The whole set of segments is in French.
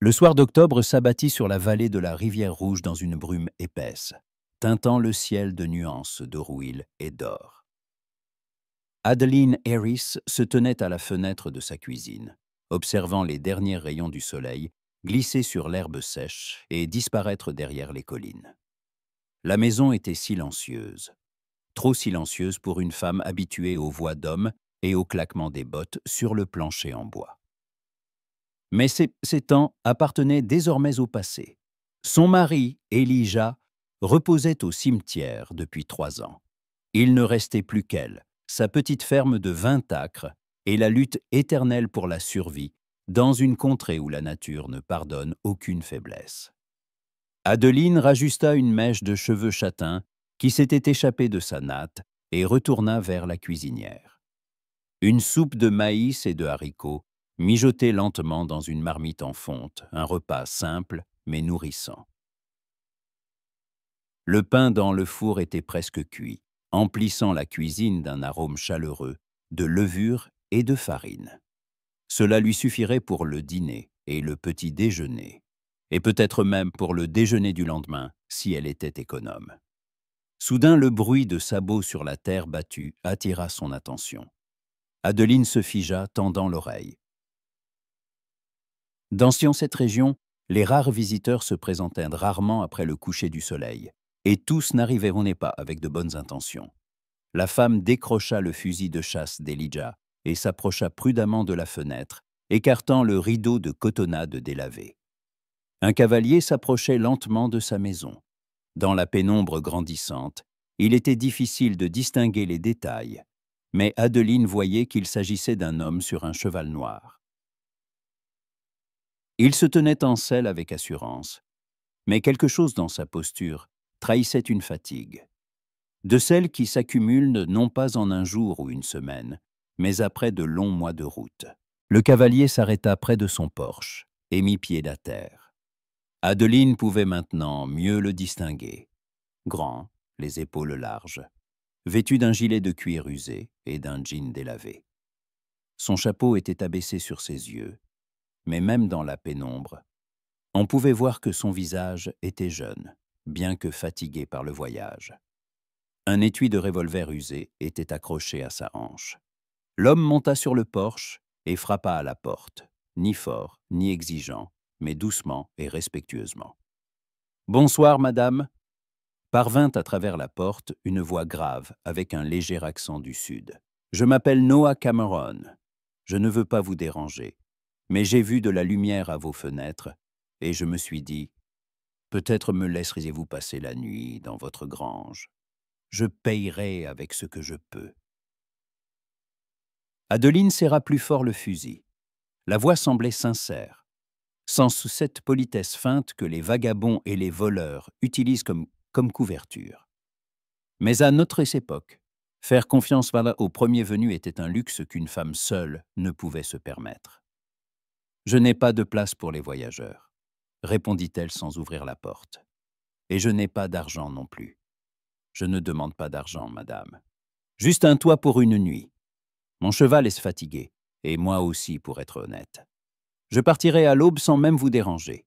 Le soir d'octobre s'abattit sur la vallée de la rivière Rouge dans une brume épaisse, teintant le ciel de nuances de rouille et d'or. Adeline Harris se tenait à la fenêtre de sa cuisine, observant les derniers rayons du soleil glisser sur l'herbe sèche et disparaître derrière les collines. La maison était silencieuse, trop silencieuse pour une femme habituée aux voix d'hommes et au claquement des bottes sur le plancher en bois. Mais ces temps appartenaient désormais au passé. Son mari, Elijah, reposait au cimetière depuis 3 ans. Il ne restait plus qu'elle, sa petite ferme de 20 acres et la lutte éternelle pour la survie dans une contrée où la nature ne pardonne aucune faiblesse. Adeline rajusta une mèche de cheveux châtains qui s'était échappée de sa natte et retourna vers la cuisinière. Une soupe de maïs et de haricots mijotait lentement dans une marmite en fonte, un repas simple mais nourrissant. Le pain dans le four était presque cuit, emplissant la cuisine d'un arôme chaleureux, de levure et de farine. Cela lui suffirait pour le dîner et le petit déjeuner, et peut-être même pour le déjeuner du lendemain, si elle était économe. Soudain, le bruit de sabots sur la terre battue attira son attention. Adeline se figea, tendant l'oreille. Dans cette région, les rares visiteurs se présentaient rarement après le coucher du soleil, et tous n'arrivaient pas avec de bonnes intentions. La femme décrocha le fusil de chasse d'Elijah et s'approcha prudemment de la fenêtre, écartant le rideau de cotonnade délavé. Un cavalier s'approchait lentement de sa maison. Dans la pénombre grandissante, il était difficile de distinguer les détails, mais Adeline voyait qu'il s'agissait d'un homme sur un cheval noir. Il se tenait en selle avec assurance, mais quelque chose dans sa posture trahissait une fatigue. De celles qui s'accumulent non pas en un jour ou une semaine, mais après de longs mois de route. Le cavalier s'arrêta près de son porche et mit pied à terre. Adeline pouvait maintenant mieux le distinguer. Grand, les épaules larges, vêtu d'un gilet de cuir usé et d'un jean délavé. Son chapeau était abaissé sur ses yeux, mais même dans la pénombre, on pouvait voir que son visage était jeune, bien que fatigué par le voyage. Un étui de revolver usé était accroché à sa hanche. L'homme monta sur le porche et frappa à la porte, ni fort, ni exigeant, mais doucement et respectueusement. « Bonsoir, madame !» Parvint à travers la porte une voix grave avec un léger accent du Sud. « Je m'appelle Noah Cameron. Je ne veux pas vous déranger, mais j'ai vu de la lumière à vos fenêtres et je me suis dit, peut-être me laisseriez-vous passer la nuit dans votre grange. Je payerai avec ce que je peux. » Adeline serra plus fort le fusil. La voix semblait sincère, sans cette politesse feinte que les vagabonds et les voleurs utilisent comme couverture. Mais à notre époque, faire confiance au premier venu était un luxe qu'une femme seule ne pouvait se permettre. « Je n'ai pas de place pour les voyageurs, » répondit-elle sans ouvrir la porte. « Et je n'ai pas d'argent non plus. Je ne demande pas d'argent, madame. Juste un toit pour une nuit. Mon cheval est fatigué, et moi aussi, pour être honnête. Je partirai à l'aube sans même vous déranger. »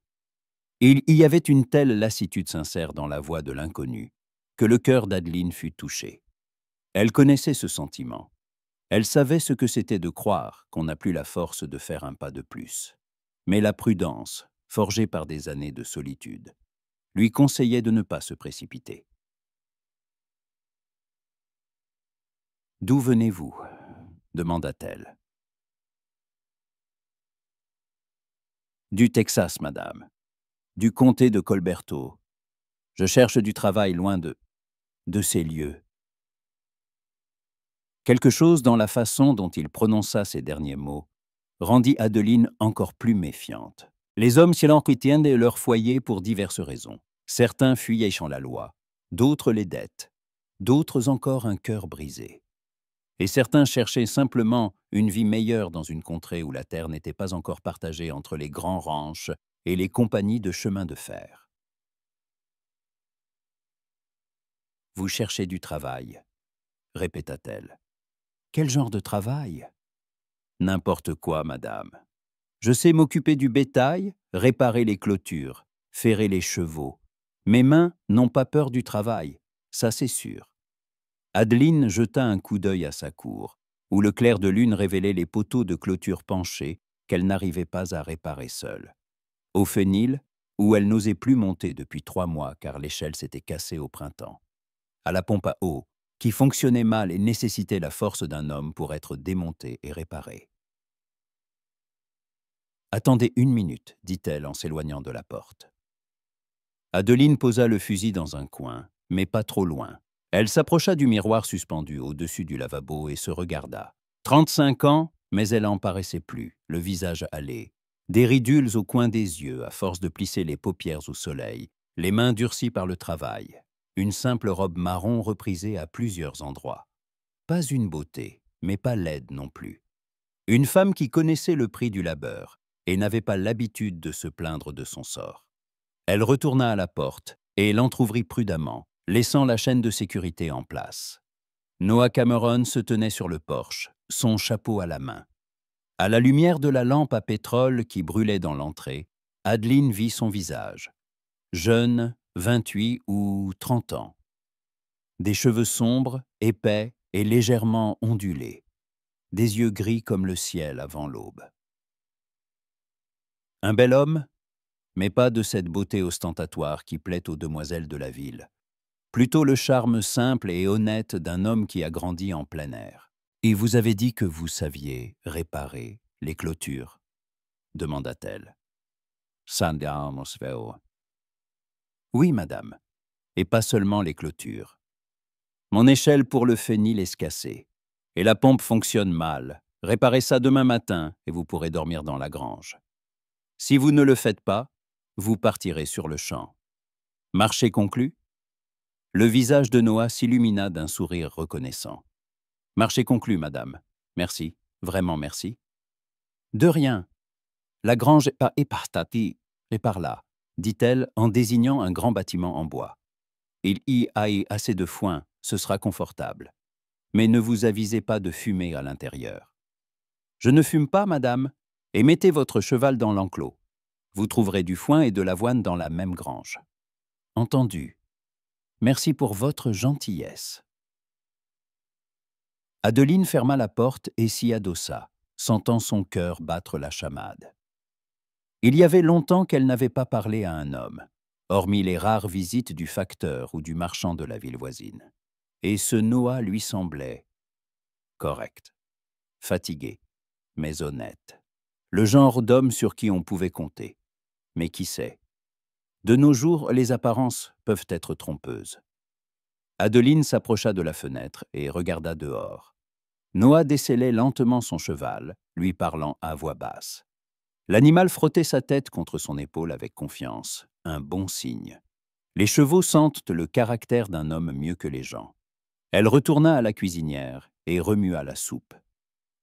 Il y avait une telle lassitude sincère dans la voix de l'inconnu que le cœur d'Adeline fut touché. Elle connaissait ce sentiment. Elle savait ce que c'était de croire qu'on n'a plus la force de faire un pas de plus. Mais la prudence, forgée par des années de solitude, lui conseillait de ne pas se précipiter. « D'où venez-vous » demanda-t-elle. « Du Texas, madame. Du comté de Colberto. Je cherche du travail loin de ces lieux. » Quelque chose dans la façon dont il prononça ces derniers mots rendit Adeline encore plus méfiante. Les hommes s'y quittaient leur foyer pour diverses raisons. Certains fuyaient la loi, d'autres les dettes, d'autres encore un cœur brisé. Et certains cherchaient simplement une vie meilleure dans une contrée où la terre n'était pas encore partagée entre les grands ranchs et les compagnies de chemin de fer. « Vous cherchez du travail, » répéta-t-elle. « Quel genre de travail ?»« N'importe quoi, madame. Je sais m'occuper du bétail, réparer les clôtures, ferrer les chevaux. Mes mains n'ont pas peur du travail, ça c'est sûr. » Adeline jeta un coup d'œil à sa cour, où le clair de lune révélait les poteaux de clôture penchés qu'elle n'arrivait pas à réparer seule. Au Fénil, où elle n'osait plus monter depuis 3 mois car l'échelle s'était cassée au printemps. À la pompe à eau, qui fonctionnait mal et nécessitait la force d'un homme pour être démontée et réparée. « Attendez 1 minute, dit-elle en s'éloignant de la porte. Adeline posa le fusil dans un coin, mais pas trop loin. Elle s'approcha du miroir suspendu au-dessus du lavabo et se regarda. 35 ans, mais elle en paraissait plus, le visage hâlé. Des ridules au coin des yeux à force de plisser les paupières au soleil, les mains durcies par le travail. Une simple robe marron reprisée à plusieurs endroits. Pas une beauté, mais pas laide non plus. Une femme qui connaissait le prix du labeur et n'avait pas l'habitude de se plaindre de son sort. Elle retourna à la porte et l'entr'ouvrit prudemment, laissant la chaîne de sécurité en place. Noah Cameron se tenait sur le porche, son chapeau à la main. À la lumière de la lampe à pétrole qui brûlait dans l'entrée, Adeline vit son visage. Jeune, 28 ou 30 ans. Des cheveux sombres, épais et légèrement ondulés. Des yeux gris comme le ciel avant l'aube. Un bel homme, mais pas de cette beauté ostentatoire qui plaît aux demoiselles de la ville. Plutôt le charme simple et honnête d'un homme qui a grandi en plein air. « Et vous avez dit que vous saviez réparer les clôtures ?» demanda-t-elle. « Oui, madame, et pas seulement les clôtures. Mon échelle pour le Fénil est cassée, et la pompe fonctionne mal. Réparez ça demain matin, et vous pourrez dormir dans la grange. Si vous ne le faites pas, vous partirez sur le champ. Marché conclu ?» Le visage de Noah s'illumina d'un sourire reconnaissant. « Marché conclu, madame. Merci, vraiment merci. »« De rien. La grange est par là, » dit-elle en désignant un grand bâtiment en bois. « Il y a assez de foin, ce sera confortable. Mais ne vous avisez pas de fumer à l'intérieur. »« Je ne fume pas, madame, et mettez votre cheval dans l'enclos. Vous trouverez du foin et de l'avoine dans la même grange. »« Entendu. Merci pour votre gentillesse. » Adeline ferma la porte et s'y adossa, sentant son cœur battre la chamade. Il y avait longtemps qu'elle n'avait pas parlé à un homme, hormis les rares visites du facteur ou du marchand de la ville voisine. Et ce Noah lui semblait correct, fatigué, mais honnête. Le genre d'homme sur qui on pouvait compter. Mais qui sait? De nos jours, les apparences peuvent être trompeuses. Adeline s'approcha de la fenêtre et regarda dehors. Noah décellait lentement son cheval, lui parlant à voix basse. L'animal frottait sa tête contre son épaule avec confiance, un bon signe. Les chevaux sentent le caractère d'un homme mieux que les gens. Elle retourna à la cuisinière et remua la soupe.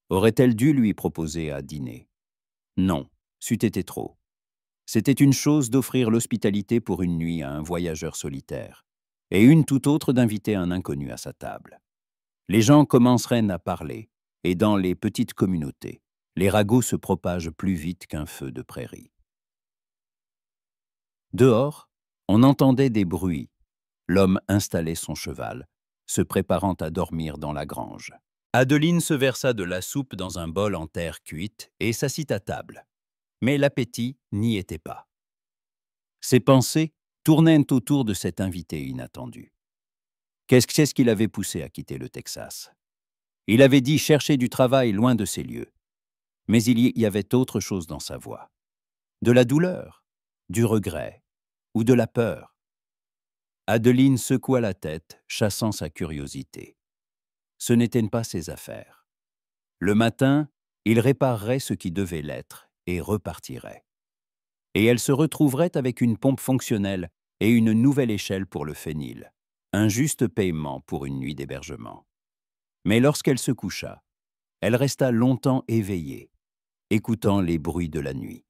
Aurait-elle dû lui proposer à dîner? Non, c'eût été trop. C'était une chose d'offrir l'hospitalité pour une nuit à un voyageur solitaire, et une tout autre d'inviter un inconnu à sa table. Les gens commenceraient à parler, et dans les petites communautés, les ragots se propagent plus vite qu'un feu de prairie. Dehors, on entendait des bruits. L'homme installait son cheval, se préparant à dormir dans la grange. Adeline se versa de la soupe dans un bol en terre cuite et s'assit à table. Mais l'appétit n'y était pas. Ses pensées tournaient autour de cet invité inattendu. Qu'est-ce qui l'avait poussé à quitter le Texas? Il avait dit chercher du travail loin de ces lieux. Mais il y avait autre chose dans sa voix. De la douleur, du regret ou de la peur. Adeline secoua la tête, chassant sa curiosité. Ce n'étaient pas ses affaires. Le matin, il réparerait ce qui devait l'être et repartirait. Et elle se retrouverait avec une pompe fonctionnelle et une nouvelle échelle pour le Fénil. Un juste paiement pour une nuit d'hébergement. Mais lorsqu'elle se coucha, elle resta longtemps éveillée, écoutant les bruits de la nuit.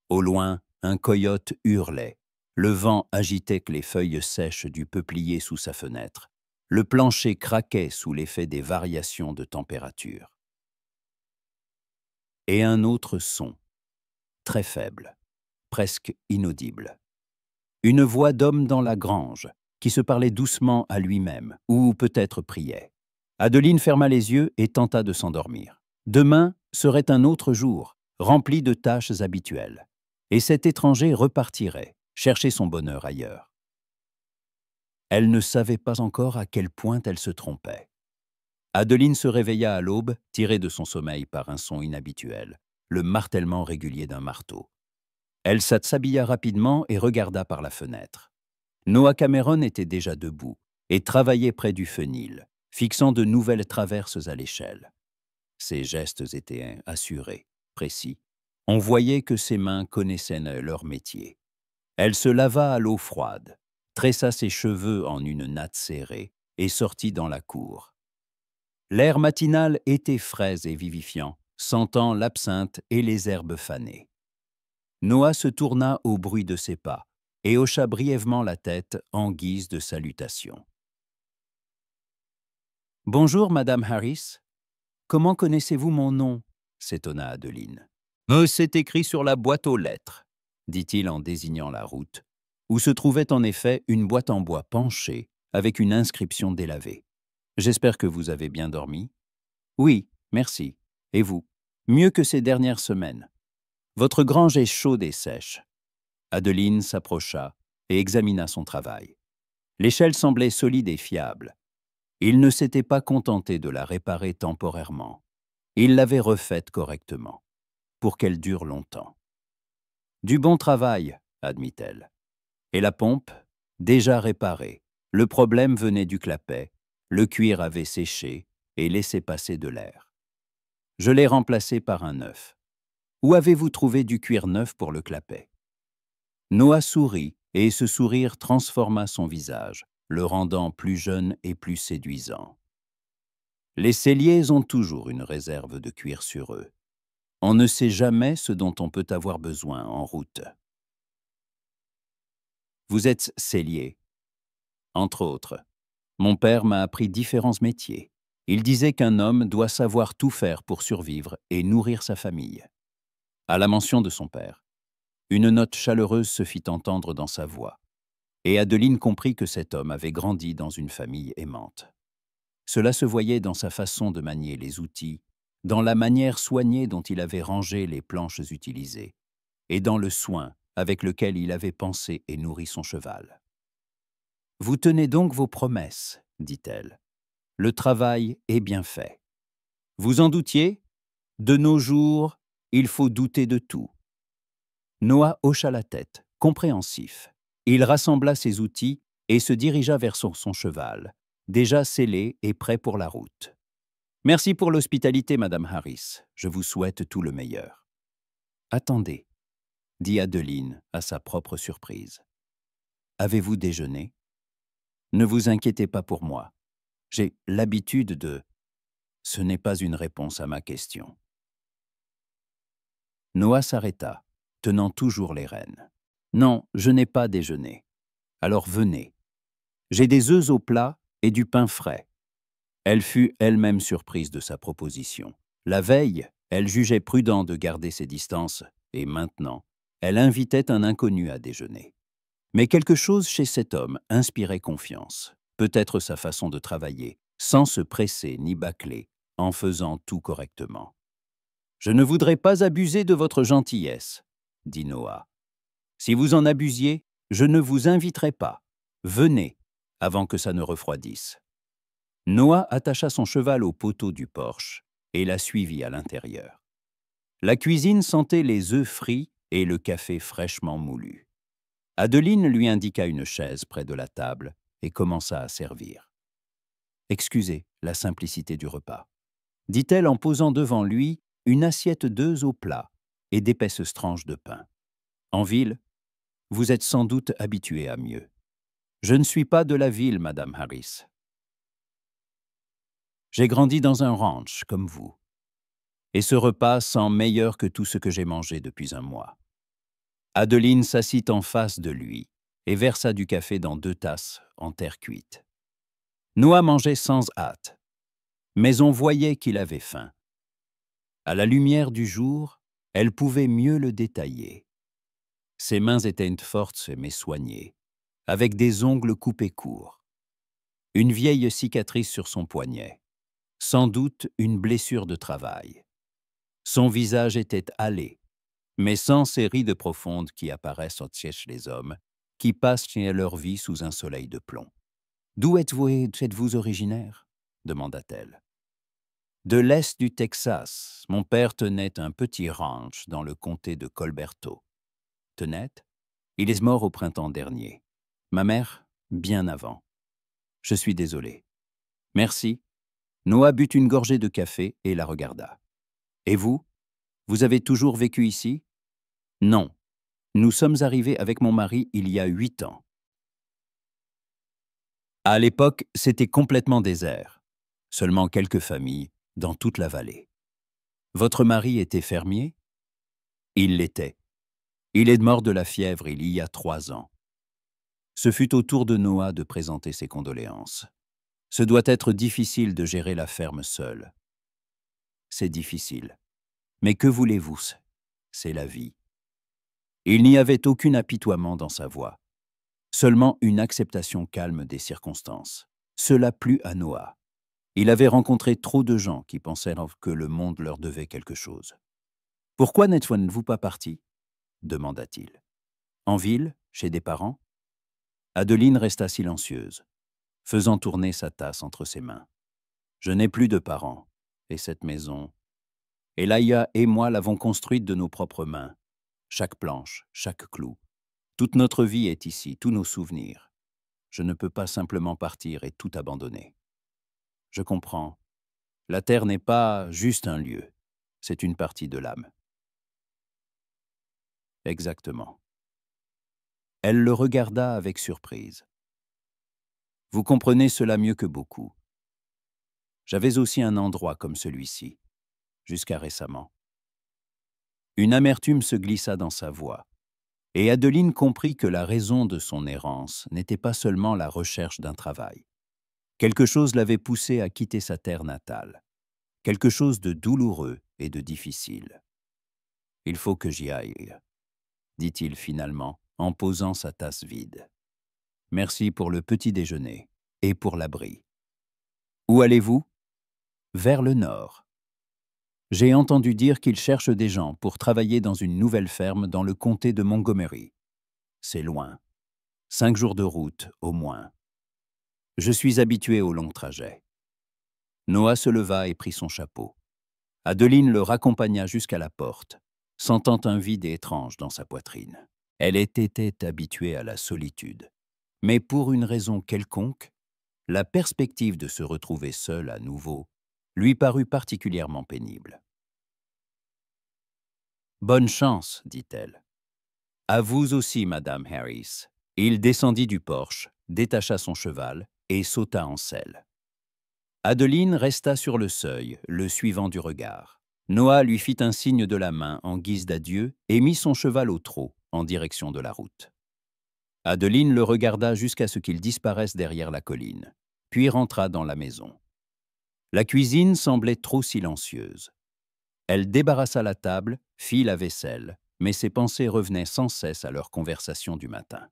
Au loin, un coyote hurlait. Le vent agitait les feuilles sèches du peuplier sous sa fenêtre. Le plancher craquait sous l'effet des variations de température. Et un autre son, très faible, presque inaudible. Une voix d'homme dans la grange, qui se parlait doucement à lui-même, ou peut-être priait. Adeline ferma les yeux et tenta de s'endormir. Demain serait un autre jour, rempli de tâches habituelles. Et cet étranger repartirait, chercher son bonheur ailleurs. Elle ne savait pas encore à quel point elle se trompait. Adeline se réveilla à l'aube, tirée de son sommeil par un son inhabituel, le martèlement régulier d'un marteau. Elle s'habilla rapidement et regarda par la fenêtre. Noah Cameron était déjà debout et travaillait près du fenil, fixant de nouvelles traverses à l'échelle. Ses gestes étaient assurés, précis. On voyait que ses mains connaissaient leur métier. Elle se lava à l'eau froide, tressa ses cheveux en une natte serrée et sortit dans la cour. L'air matinal était frais et vivifiant, sentant l'absinthe et les herbes fanées. Noah se tourna au bruit de ses pas et hocha brièvement la tête en guise de salutation. « Bonjour, Madame Harris. Comment connaissez-vous mon nom ?» s'étonna Adeline. « C'est écrit sur la boîte aux lettres, » dit-il en désignant la route, où se trouvait en effet une boîte en bois penchée avec une inscription délavée. « J'espère que vous avez bien dormi. »« Oui, merci. Et vous ? Mieux que ces dernières semaines. Votre grange est chaude et sèche. » Adeline s'approcha et examina son travail. L'échelle semblait solide et fiable. Il ne s'était pas contenté de la réparer temporairement. Il l'avait refaite correctement, pour qu'elle dure longtemps. « Du bon travail, » admit-elle. Et la pompe, déjà réparée. Le problème venait du clapet, le cuir avait séché et laissé passer de l'air. Je l'ai remplacé par un neuf. Où avez-vous trouvé du cuir neuf pour le clapet ? Noah sourit, et ce sourire transforma son visage, le rendant plus jeune et plus séduisant. Les selliers ont toujours une réserve de cuir sur eux. On ne sait jamais ce dont on peut avoir besoin en route. Vous êtes sellier. Entre autres. Mon père m'a appris différents métiers. Il disait qu'un homme doit savoir tout faire pour survivre et nourrir sa famille. À la mention de son père, une note chaleureuse se fit entendre dans sa voix, et Adeline comprit que cet homme avait grandi dans une famille aimante. Cela se voyait dans sa façon de manier les outils, dans la manière soignée dont il avait rangé les planches utilisées, et dans le soin avec lequel il avait pensé et nourri son cheval. « Vous tenez donc vos promesses, » dit-elle. « Le travail est bien fait. Vous en doutiez ? De nos jours, il faut douter de tout. » Noah hocha la tête, compréhensif. Il rassembla ses outils et se dirigea vers son cheval, déjà sellé et prêt pour la route. « Merci pour l'hospitalité, Madame Harris. Je vous souhaite tout le meilleur. »« Attendez, » dit Adeline à sa propre surprise. « Avez-vous déjeuné ? Ne vous inquiétez pas pour moi. J'ai l'habitude de... » Ce n'est pas une réponse à ma question. Noah s'arrêta, tenant toujours les rênes. « Non, je n'ai pas déjeuné. Alors venez. J'ai des œufs au plat et du pain frais. » Elle fut elle-même surprise de sa proposition. La veille, elle jugeait prudent de garder ses distances, et maintenant, elle invitait un inconnu à déjeuner. Mais quelque chose chez cet homme inspirait confiance, peut-être sa façon de travailler, sans se presser ni bâcler, en faisant tout correctement. « Je ne voudrais pas abuser de votre gentillesse, » dit Noah. « Si vous en abusiez, je ne vous inviterais pas. Venez, avant que ça ne refroidisse. » Noah attacha son cheval au poteau du porche et la suivit à l'intérieur. La cuisine sentait les œufs frits et le café fraîchement moulu. Adeline lui indiqua une chaise près de la table et commença à servir. « Excusez la simplicité du repas, » dit-elle en posant devant lui une assiette d'œufs au plat et d'épaisses tranches de pain. « En ville, vous êtes sans doute habitué à mieux. Je ne suis pas de la ville, Madame Harris. J'ai grandi dans un ranch, comme vous. Et ce repas sent meilleur que tout ce que j'ai mangé depuis un mois. » Adeline s'assit en face de lui et versa du café dans 2 tasses en terre cuite. Noah mangeait sans hâte, mais on voyait qu'il avait faim. À la lumière du jour, Elle pouvait mieux le détailler. Ses mains étaient fortes mais soignées, avec des ongles coupés courts. Une vieille cicatrice sur son poignet, sans doute une blessure de travail. Son visage était hâlé, mais sans ces rides profondes qui apparaissent chez les hommes, qui passent leur vie sous un soleil de plomb. « D'où êtes-vous originaire ?» demanda-t-elle. « De l'est du Texas. Mon père tenait un petit ranch dans le comté de Colberto. » « Tenait? Il est mort au printemps dernier. Ma mère, bien avant. Je suis désolé. »« Merci. » Noah but une gorgée de café et la regarda. « Et vous? Vous avez toujours vécu ici? »« Non. Nous sommes arrivés avec mon mari il y a 8 ans. » À l'époque, c'était complètement désert. Seulement quelques familles dans toute la vallée. Votre mari était fermier? Il l'était. Il est mort de la fièvre il y a 3 ans. Ce fut au tour de Noah de présenter ses condoléances. Ce doit être difficile de gérer la ferme seule. C'est difficile. Mais que voulez-vous? C'est la vie. Il n'y avait aucun apitoiement dans sa voix, seulement une acceptation calme des circonstances. Cela plut à Noah. Il avait rencontré trop de gens qui pensaient que le monde leur devait quelque chose. « Pourquoi n'êtes-vous pas parti ?» demanda-t-il. « En ville, chez des parents ?» Adeline resta silencieuse, faisant tourner sa tasse entre ses mains. « Je n'ai plus de parents, et cette maison... Elia et moi l'avons construite de nos propres mains. Chaque planche, chaque clou. Toute notre vie est ici, tous nos souvenirs. Je ne peux pas simplement partir et tout abandonner. Je comprends. La terre n'est pas juste un lieu. C'est une partie de l'âme. » Exactement. Elle le regarda avec surprise. « Vous comprenez cela mieux que beaucoup. J'avais aussi un endroit comme celui-ci, jusqu'à récemment. » Une amertume se glissa dans sa voix, et Adeline comprit que la raison de son errance n'était pas seulement la recherche d'un travail. Quelque chose l'avait poussée à quitter sa terre natale, quelque chose de douloureux et de difficile. « Il faut que j'y aille, » dit-il finalement, en posant sa tasse vide. « Merci pour le petit déjeuner et pour l'abri. »« Où allez-vous ?»« Vers le nord. J'ai entendu dire qu'ils cherchent des gens pour travailler dans une nouvelle ferme dans le comté de Montgomery. C'est loin. 5 jours de route, au moins. Je suis habitué aux longs trajets. » Noah se leva et prit son chapeau. Adeline le raccompagna jusqu'à la porte, sentant un vide étrange dans sa poitrine. Elle était habituée à la solitude. Mais pour une raison quelconque, la perspective de se retrouver seule à nouveau lui parut particulièrement pénible. « Bonne chance, dit-elle. À vous aussi, Madame Harris. » Il descendit du porche, détacha son cheval et sauta en selle. Adeline resta sur le seuil, le suivant du regard. Noah lui fit un signe de la main en guise d'adieu et mit son cheval au trot en direction de la route. Adeline le regarda jusqu'à ce qu'il disparaisse derrière la colline, puis rentra dans la maison. La cuisine semblait trop silencieuse. Elle débarrassa la table, fit la vaisselle, mais ses pensées revenaient sans cesse à leur conversation du matin.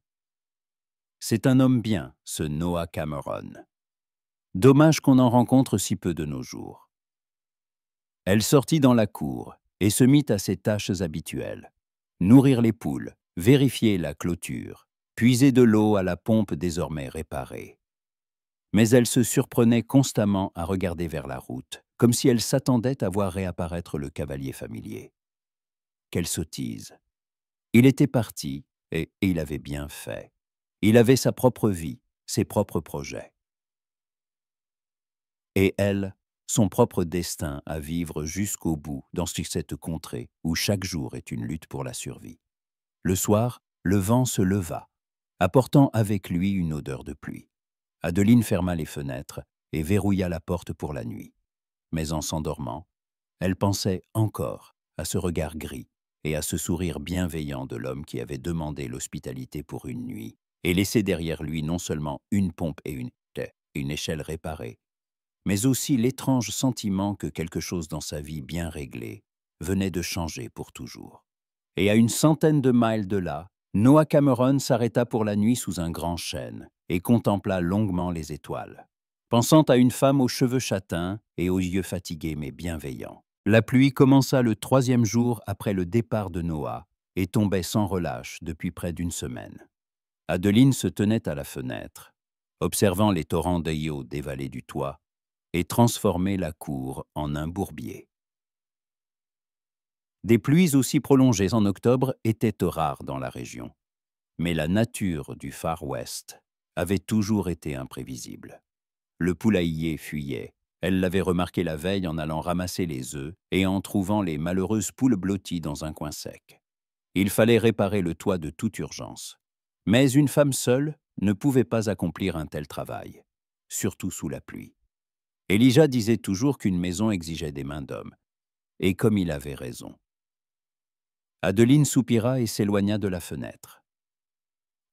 C'est un homme bien, ce Noah Cameron. Dommage qu'on en rencontre si peu de nos jours. Elle sortit dans la cour et se mit à ses tâches habituelles. Nourrir les poules, vérifier la clôture, puiser de l'eau à la pompe désormais réparée. Mais elle se surprenait constamment à regarder vers la route, comme si elle s'attendait à voir réapparaître le cavalier familier. Quelle sottise! Il était parti, et il avait bien fait. Il avait sa propre vie, ses propres projets. Et elle, son propre destin à vivre jusqu'au bout dans cette contrée où chaque jour est une lutte pour la survie. Le soir, le vent se leva, apportant avec lui une odeur de pluie. Adeline ferma les fenêtres et verrouilla la porte pour la nuit. Mais en s'endormant, elle pensait encore à ce regard gris et à ce sourire bienveillant de l'homme qui avait demandé l'hospitalité pour une nuit et laissé derrière lui non seulement une pompe et une échelle réparée, mais aussi l'étrange sentiment que quelque chose dans sa vie bien réglée venait de changer pour toujours. Et à une centaine de miles de là, Noah Cameron s'arrêta pour la nuit sous un grand chêne et contempla longuement les étoiles, pensant à une femme aux cheveux châtains et aux yeux fatigués mais bienveillants. La pluie commença le 3e jour après le départ de Noah et tombait sans relâche depuis près d'une semaine. Adeline se tenait à la fenêtre, observant les torrents d'eau dévaler du toit et transformer la cour en un bourbier. Des pluies aussi prolongées en octobre étaient rares dans la région, mais la nature du Far West avait toujours été imprévisible. Le poulailler fuyait. Elle l'avait remarqué la veille en allant ramasser les œufs et en trouvant les malheureuses poules blotties dans un coin sec. Il fallait réparer le toit de toute urgence. Mais une femme seule ne pouvait pas accomplir un tel travail, surtout sous la pluie. Elijah disait toujours qu'une maison exigeait des mains d'homme, et comme il avait raison. Adeline soupira et s'éloigna de la fenêtre.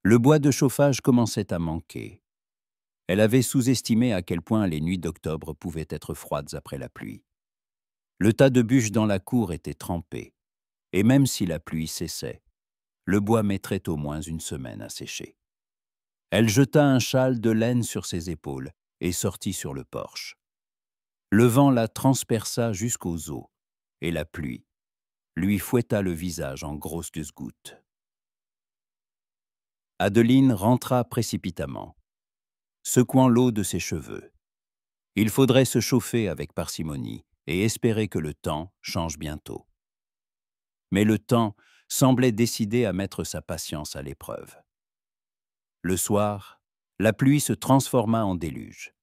Le bois de chauffage commençait à manquer. Elle avait sous-estimé à quel point les nuits d'octobre pouvaient être froides après la pluie. Le tas de bûches dans la cour était trempé, et même si la pluie cessait, le bois mettrait au moins une semaine à sécher. Elle jeta un châle de laine sur ses épaules et sortit sur le porche. Le vent la transperça jusqu'aux os, et la pluie lui fouetta le visage en grosses gouttes. Adeline rentra précipitamment, secouant l'eau de ses cheveux. Il faudrait se chauffer avec parcimonie et espérer que le temps change bientôt. Mais le temps semblait décidé à mettre sa patience à l'épreuve. Le soir, la pluie se transforma en déluge,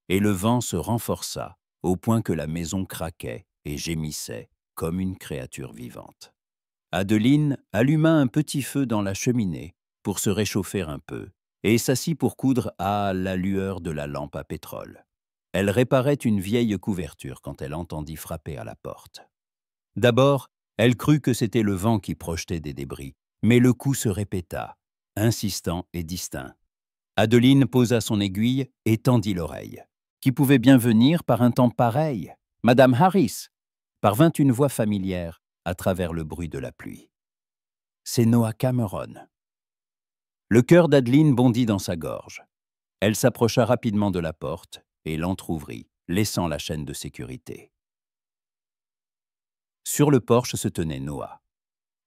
et le vent se renforça au point que la maison craquait et gémissait comme une créature vivante. Adeline alluma un petit feu dans la cheminée pour se réchauffer un peu et s'assit pour coudre à la lueur de la lampe à pétrole. Elle réparait une vieille couverture quand elle entendit frapper à la porte. D'abord, elle crut que c'était le vent qui projetait des débris, mais le coup se répéta, insistant et distinct. Adeline posa son aiguille et tendit l'oreille. Qui pouvait bien venir par un temps pareil? Madame Harris! Parvint une voix familière à travers le bruit de la pluie. C'est Noah Cameron. Le cœur d'Adeline bondit dans sa gorge. Elle s'approcha rapidement de la porte et l'entr'ouvrit, laissant la chaîne de sécurité. Sur le porche se tenait Noah,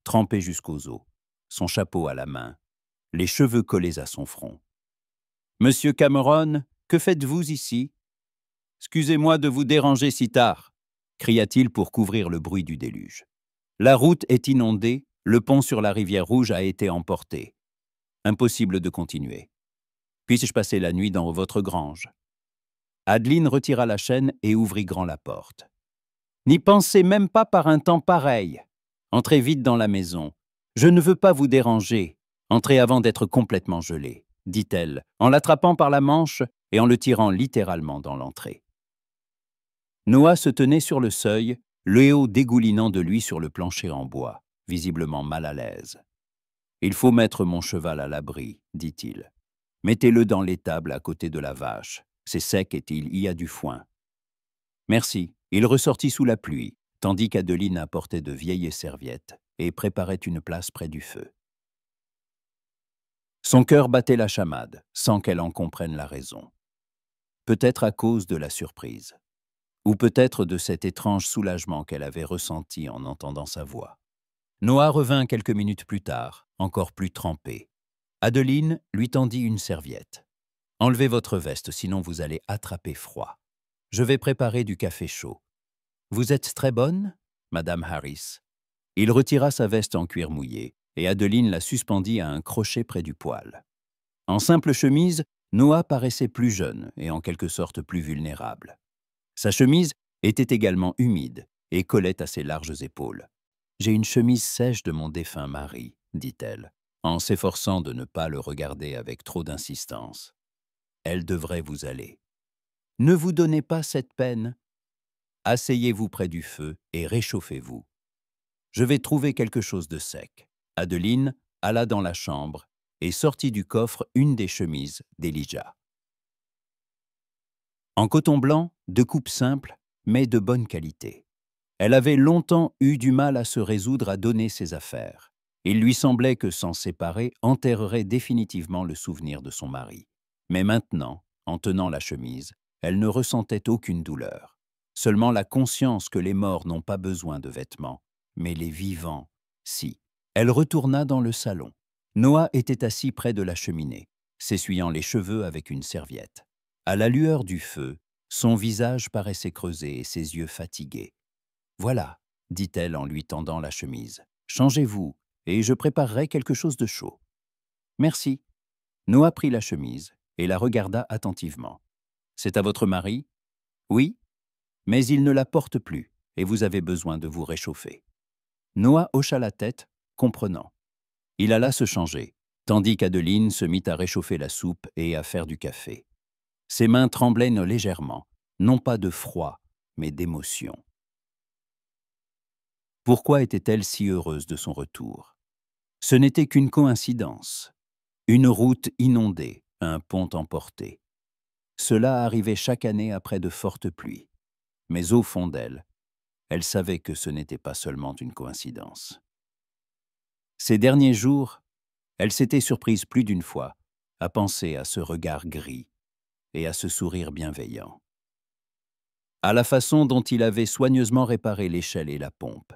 trempé jusqu'aux os, son chapeau à la main, les cheveux collés à son front. « Monsieur Cameron, que faites-vous ici? Excusez-moi de vous déranger si tard, » cria-t-il pour couvrir le bruit du déluge. La route est inondée, le pont sur la rivière Rouge a été emporté. Impossible de continuer. Puis-je passer la nuit dans votre grange? Adeline retira la chaîne et ouvrit grand la porte. N'y pensez même pas par un temps pareil. Entrez vite dans la maison. Je ne veux pas vous déranger. Entrez avant d'être complètement gelé, dit-elle, en l'attrapant par la manche et en le tirant littéralement dans l'entrée. Noah se tenait sur le seuil, le haut dégoulinant de lui sur le plancher en bois, visiblement mal à l'aise. « Il faut mettre mon cheval à l'abri, dit-il. Mettez-le dans l'étable à côté de la vache. C'est sec et il y a du foin. » Merci. Il ressortit sous la pluie, tandis qu'Adeline apportait de vieilles serviettes et préparait une place près du feu. Son cœur battait la chamade, sans qu'elle en comprenne la raison. Peut-être à cause de la surprise, ou peut-être de cet étrange soulagement qu'elle avait ressenti en entendant sa voix. Noah revint quelques minutes plus tard, encore plus trempé. Adeline lui tendit une serviette. « Enlevez votre veste, sinon vous allez attraper froid. Je vais préparer du café chaud. Vous êtes très bonne, Madame Harris ?» Il retira sa veste en cuir mouillé et Adeline la suspendit à un crochet près du poêle. En simple chemise, Noah paraissait plus jeune et en quelque sorte plus vulnérable. Sa chemise était également humide et collait à ses larges épaules. « J'ai une chemise sèche de mon défunt mari, » dit-elle, en s'efforçant de ne pas le regarder avec trop d'insistance. « Elle devrait vous aller. Ne vous donnez pas cette peine. Asseyez-vous près du feu et réchauffez-vous. Je vais trouver quelque chose de sec. » Adeline alla dans la chambre et sortit du coffre une des chemises d'Elijah. En coton blanc, de coupe simple, mais de bonne qualité. Elle avait longtemps eu du mal à se résoudre à donner ses affaires. Il lui semblait que s'en séparer enterrerait définitivement le souvenir de son mari. Mais maintenant, en tenant la chemise, elle ne ressentait aucune douleur. Seulement la conscience que les morts n'ont pas besoin de vêtements, mais les vivants, si. Elle retourna dans le salon. Noah était assis près de la cheminée, s'essuyant les cheveux avec une serviette. À la lueur du feu, son visage paraissait creusé et ses yeux fatigués. « Voilà, dit-elle en lui tendant la chemise. Changez-vous, et je préparerai quelque chose de chaud. » Merci. Noah prit la chemise et la regarda attentivement. C'est à votre mari? Oui, mais il ne la porte plus, et vous avez besoin de vous réchauffer. Noah hocha la tête, comprenant. Il alla se changer, tandis qu'Adeline se mit à réchauffer la soupe et à faire du café. Ses mains tremblaient légèrement, non pas de froid, mais d'émotion. Pourquoi était-elle si heureuse de son retour? Ce n'était qu'une coïncidence. Une route inondée, un pont emporté. Cela arrivait chaque année après de fortes pluies. Mais au fond d'elle, elle savait que ce n'était pas seulement une coïncidence. Ces derniers jours, elle s'était surprise plus d'une fois à penser à ce regard gris et à ce sourire bienveillant. À la façon dont il avait soigneusement réparé l'échelle et la pompe,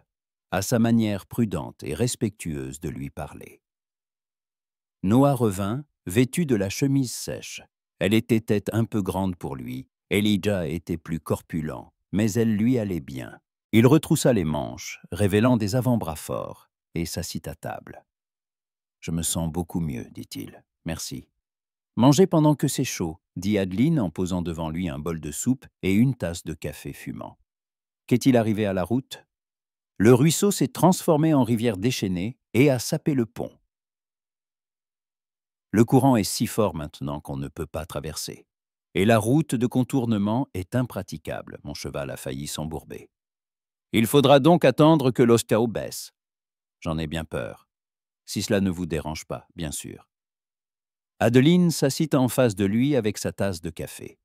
à sa manière prudente et respectueuse de lui parler. Noah revint, vêtu de la chemise sèche. Elle était un peu grande pour lui, Elijah était plus corpulent, mais elle lui allait bien. Il retroussa les manches, révélant des avant-bras forts, et s'assit à table. « Je me sens beaucoup mieux, dit-il. Merci. »« Mangez pendant que c'est chaud, » dit Adeline en posant devant lui un bol de soupe et une tasse de café fumant. Qu'est-il arrivé à la route? Le ruisseau s'est transformé en rivière déchaînée et a sapé le pont. Le courant est si fort maintenant qu'on ne peut pas traverser. Et la route de contournement est impraticable, mon cheval a failli s'embourber. Il faudra donc attendre que l'Ostao baisse. J'en ai bien peur. Si cela ne vous dérange pas, bien sûr. Adeline s'assit en face de lui avec sa tasse de café.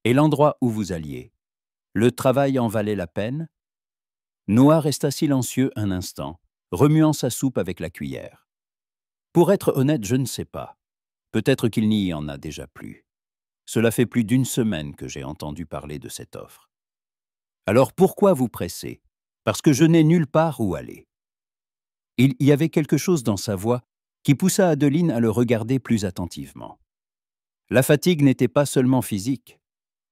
Et l'endroit où vous alliez? Le travail en valait la peine? Noah resta silencieux un instant, remuant sa soupe avec la cuillère. Pour être honnête, je ne sais pas. Peut-être qu'il n'y en a déjà plus. Cela fait plus d'une semaine que j'ai entendu parler de cette offre. Alors pourquoi vous presser? Parce que je n'ai nulle part où aller. Il y avait quelque chose dans sa voix qui poussa Adeline à le regarder plus attentivement. La fatigue n'était pas seulement physique.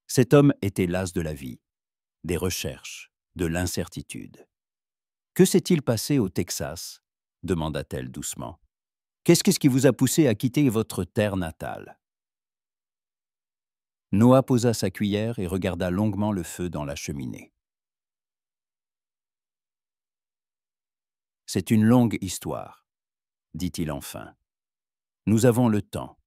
Cet homme était las de la vie, des recherches, de l'incertitude. « Que s'est-il passé au Texas ?» demanda-t-elle doucement. « Qu'est-ce qui vous a poussé à quitter votre terre natale ?» Noah posa sa cuillère et regarda longuement le feu dans la cheminée. « C'est une longue histoire, » dit-il enfin. « Nous avons le temps.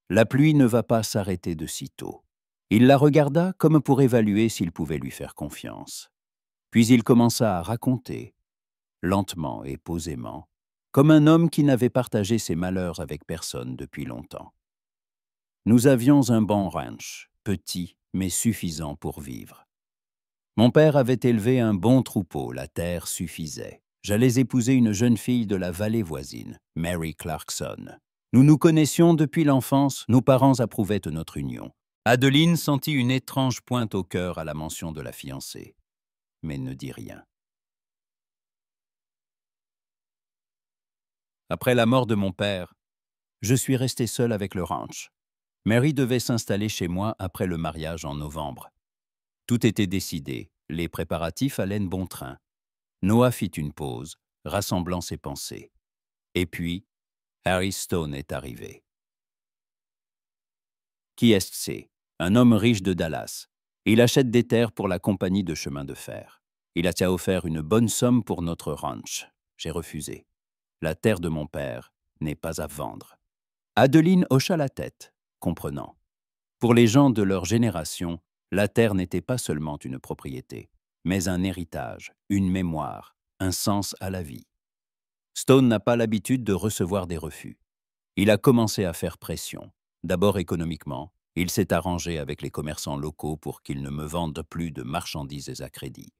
La pluie ne va pas s'arrêter de sitôt. » Il la regarda comme pour évaluer s'il pouvait lui faire confiance. Puis il commença à raconter, lentement et posément, comme un homme qui n'avait partagé ses malheurs avec personne depuis longtemps. Nous avions un bon ranch, petit mais suffisant pour vivre. Mon père avait élevé un bon troupeau, la terre suffisait. J'allais épouser une jeune fille de la vallée voisine, Mary Clarkson. Nous nous connaissions depuis l'enfance, nos parents approuvaient de notre union. Adeline sentit une étrange pointe au cœur à la mention de la fiancée, mais ne dit rien. Après la mort de mon père, je suis resté seul avec le ranch. Mary devait s'installer chez moi après le mariage en novembre. Tout était décidé, les préparatifs allaient bon train. Noah fit une pause, rassemblant ses pensées. Et puis, Harry Stone est arrivé. Qui est-ce? Un homme riche de Dallas. Il achète des terres pour la compagnie de chemin de fer. Il a offert une bonne somme pour notre ranch. J'ai refusé. La terre de mon père n'est pas à vendre. Adeline hocha la tête, comprenant. Pour les gens de leur génération, la terre n'était pas seulement une propriété, mais un héritage, une mémoire, un sens à la vie. Stone n'a pas l'habitude de recevoir des refus. Il a commencé à faire pression, d'abord économiquement. Il s'est arrangé avec les commerçants locaux pour qu'ils ne me vendent plus de marchandises à crédit.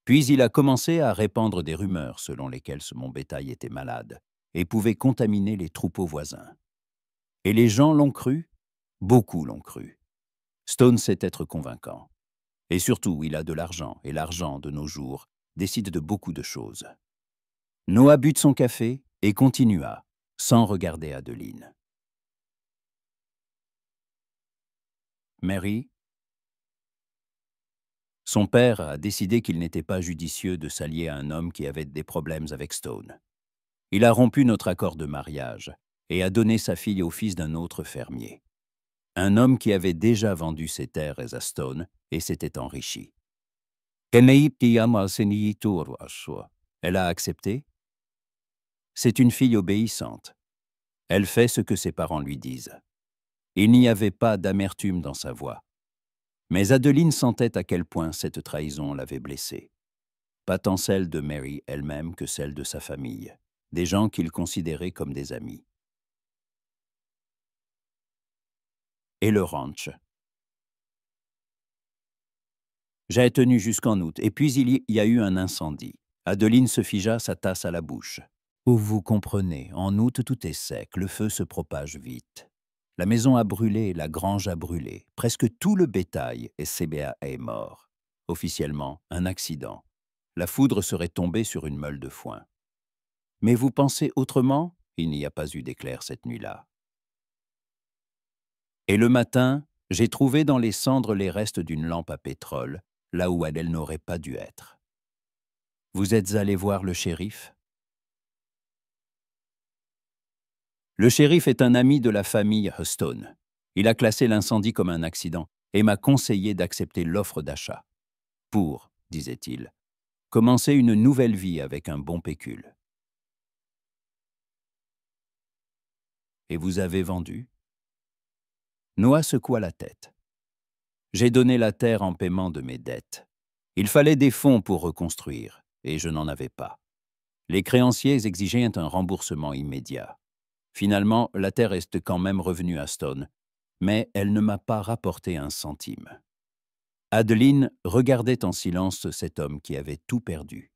Puis il a commencé à répandre des rumeurs selon lesquelles mon bétail était malade et pouvait contaminer les troupeaux voisins. Et les gens l'ont cru? Beaucoup l'ont cru. Stone sait être convaincant. Et surtout, il a de l'argent, et l'argent, de nos jours, décide de beaucoup de choses. Noah but son café et continua, sans regarder Adeline. Mary, son père a décidé qu'il n'était pas judicieux de s'allier à un homme qui avait des problèmes avec Stone. Il a rompu notre accord de mariage et a donné sa fille au fils d'un autre fermier. Un homme qui avait déjà vendu ses terres à Stone et s'était enrichi. Elle a accepté. C'est une fille obéissante. Elle fait ce que ses parents lui disent. Il n'y avait pas d'amertume dans sa voix. Mais Adeline sentait à quel point cette trahison l'avait blessée. Pas tant celle de Mary elle-même que celle de sa famille, des gens qu'il considérait comme des amis. Et le ranch. J'ai tenu jusqu'en août, et puis il y a eu un incendie. Adeline se figea, sa tasse à la bouche. Oh, vous comprenez, en août tout est sec, le feu se propage vite. La maison a brûlé, la grange a brûlé, presque tout le bétail, et CBA est mort. Officiellement, un accident. La foudre serait tombée sur une meule de foin. Mais vous pensez autrement? Il n'y a pas eu d'éclair cette nuit-là. Et le matin, j'ai trouvé dans les cendres les restes d'une lampe à pétrole, là où elle n'aurait pas dû être. Vous êtes allé voir le shérif? Le shérif est un ami de la famille Stone. Il a classé l'incendie comme un accident et m'a conseillé d'accepter l'offre d'achat. Pour, disait-il, commencer une nouvelle vie avec un bon pécule. Et vous avez vendu? Noah secoua la tête. J'ai donné la terre en paiement de mes dettes. Il fallait des fonds pour reconstruire, et je n'en avais pas. Les créanciers exigeaient un remboursement immédiat. Finalement, la terre est quand même revenue à Stone, mais elle ne m'a pas rapporté un centime. Adeline regardait en silence cet homme qui avait tout perdu.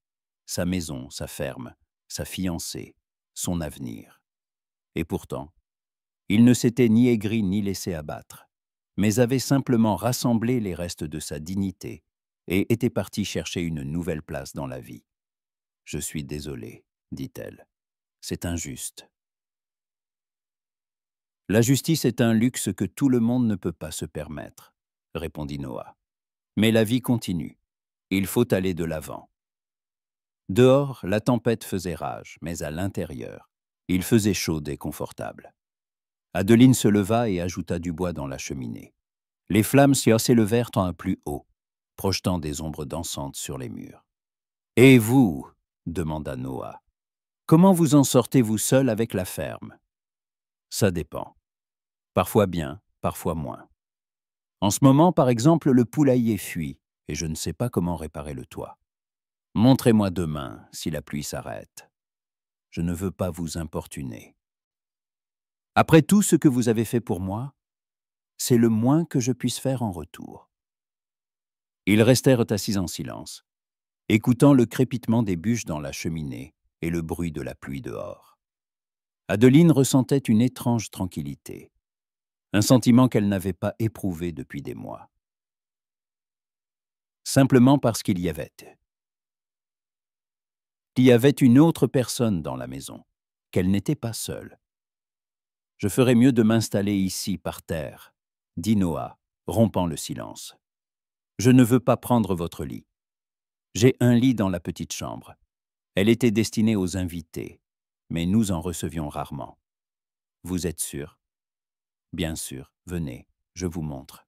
Sa maison, sa ferme, sa fiancée, son avenir. Et pourtant, il ne s'était ni aigri ni laissé abattre, mais avait simplement rassemblé les restes de sa dignité et était parti chercher une nouvelle place dans la vie. « Je suis désolée, dit-elle. C'est injuste. » La justice est un luxe que tout le monde ne peut pas se permettre, répondit Noah. Mais la vie continue. Il faut aller de l'avant. Dehors, la tempête faisait rage, mais à l'intérieur, il faisait chaud et confortable. Adeline se leva et ajouta du bois dans la cheminée. Les flammes s'élevèrent en plus haut, projetant des ombres dansantes sur les murs. « Et vous ?» demanda Noah. « Comment vous en sortez-vous seul avec la ferme ?»« Ça dépend. Parfois bien, parfois moins. En ce moment, par exemple, le poulailler fuit, et je ne sais pas comment réparer le toit. Montrez-moi demain si la pluie s'arrête. Je ne veux pas vous importuner. Après tout ce que vous avez fait pour moi, c'est le moins que je puisse faire en retour. » Ils restèrent assis en silence, écoutant le crépitement des bûches dans la cheminée et le bruit de la pluie dehors. Adeline ressentait une étrange tranquillité, un sentiment qu'elle n'avait pas éprouvé depuis des mois. Simplement parce qu'il y avait une autre personne dans la maison, qu'elle n'était pas seule. « Je ferais mieux de m'installer ici, par terre, » dit Noah, rompant le silence. « Je ne veux pas prendre votre lit. J'ai un lit dans la petite chambre. Elle était destinée aux invités, mais nous en recevions rarement. Vous êtes sûr? Bien sûr, venez, je vous montre. »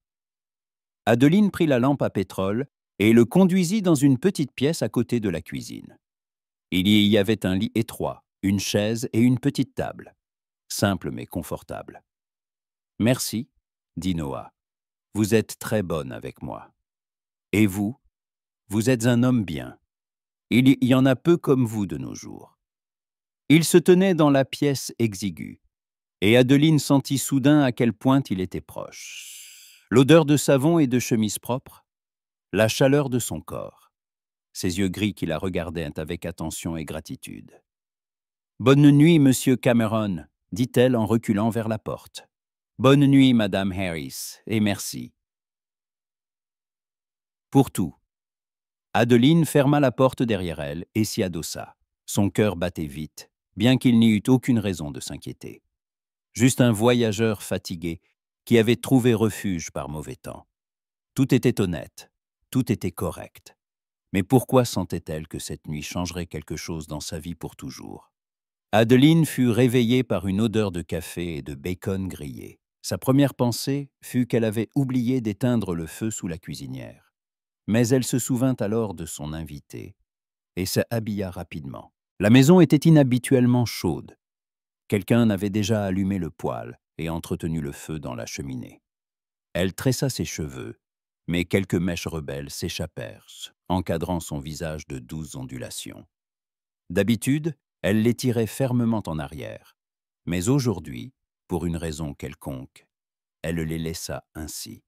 Adeline prit la lampe à pétrole et le conduisit dans une petite pièce à côté de la cuisine. Il y avait un lit étroit, une chaise et une petite table, simple mais confortable. « Merci, » dit Noah. « Vous êtes très bonne avec moi. Et vous? Vous êtes un homme bien. Il y en a peu comme vous de nos jours. » Il se tenait dans la pièce exiguë, et Adeline sentit soudain à quel point il était proche. L'odeur de savon et de chemise propre, la chaleur de son corps. ses yeux gris qui la regardaient avec attention et gratitude. « Bonne nuit, monsieur Cameron, dit-elle en reculant vers la porte. « Bonne nuit, madame Harris, et merci. » Pour tout. Adeline ferma la porte derrière elle et s'y adossa. Son cœur battait vite, bien qu'il n'y eût aucune raison de s'inquiéter. Juste un voyageur fatigué qui avait trouvé refuge par mauvais temps. Tout était honnête, tout était correct. Mais pourquoi sentait-elle que cette nuit changerait quelque chose dans sa vie pour toujours? Adeline fut réveillée par une odeur de café et de bacon grillé. Sa première pensée fut qu'elle avait oublié d'éteindre le feu sous la cuisinière. Mais elle se souvint alors de son invité et s'habilla rapidement. La maison était inhabituellement chaude. Quelqu'un avait déjà allumé le poêle et entretenu le feu dans la cheminée. Elle tressa ses cheveux, mais quelques mèches rebelles s'échappèrent, encadrant son visage de douces ondulations. D'habitude, elle les tirait fermement en arrière, mais aujourd'hui, pour une raison quelconque, elle les laissa ainsi.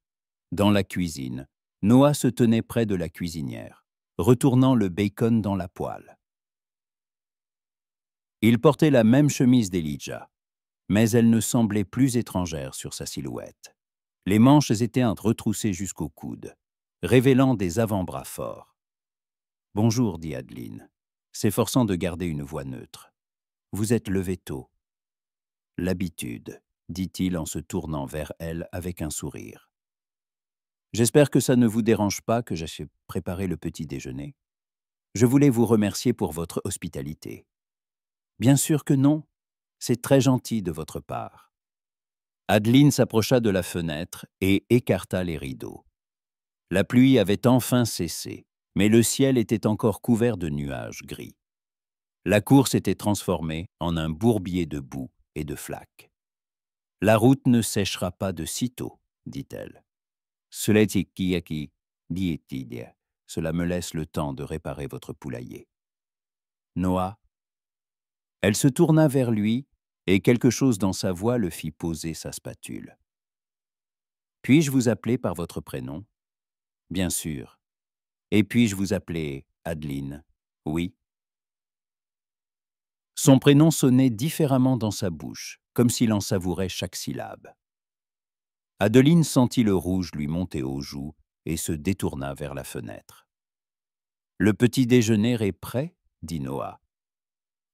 Dans la cuisine, Noah se tenait près de la cuisinière, retournant le bacon dans la poêle. Il portait la même chemise d'Elijah, mais elle ne semblait plus étrangère sur sa silhouette. Les manches étaient retroussées jusqu'au coude, révélant des avant-bras forts. « Bonjour, dit Adeline, s'efforçant de garder une voix neutre. « Vous êtes levé tôt. »« L'habitude, dit-il en se tournant vers elle avec un sourire. « J'espère que ça ne vous dérange pas que j'aie préparé le petit déjeuner. Je voulais vous remercier pour votre hospitalité. »« Bien sûr que non. C'est très gentil de votre part. » Adeline s'approcha de la fenêtre et écarta les rideaux. La pluie avait enfin cessé, mais le ciel était encore couvert de nuages gris. La cour s'était transformée en un bourbier de boue et de flaques. « La route ne séchera pas de sitôt, dit-elle. Cela me laisse le temps de réparer votre poulailler. » Noah. Elle se tourna vers lui et quelque chose dans sa voix le fit poser sa spatule. « Puis-je vous appeler par votre prénom? »« Bien sûr. Et puis-je vous appeler Adeline? »« Oui. » Son prénom sonnait différemment dans sa bouche, comme s'il en savourait chaque syllabe. Adeline sentit le rouge lui monter aux joues et se détourna vers la fenêtre. « Le petit déjeuner est prêt, dit Noah.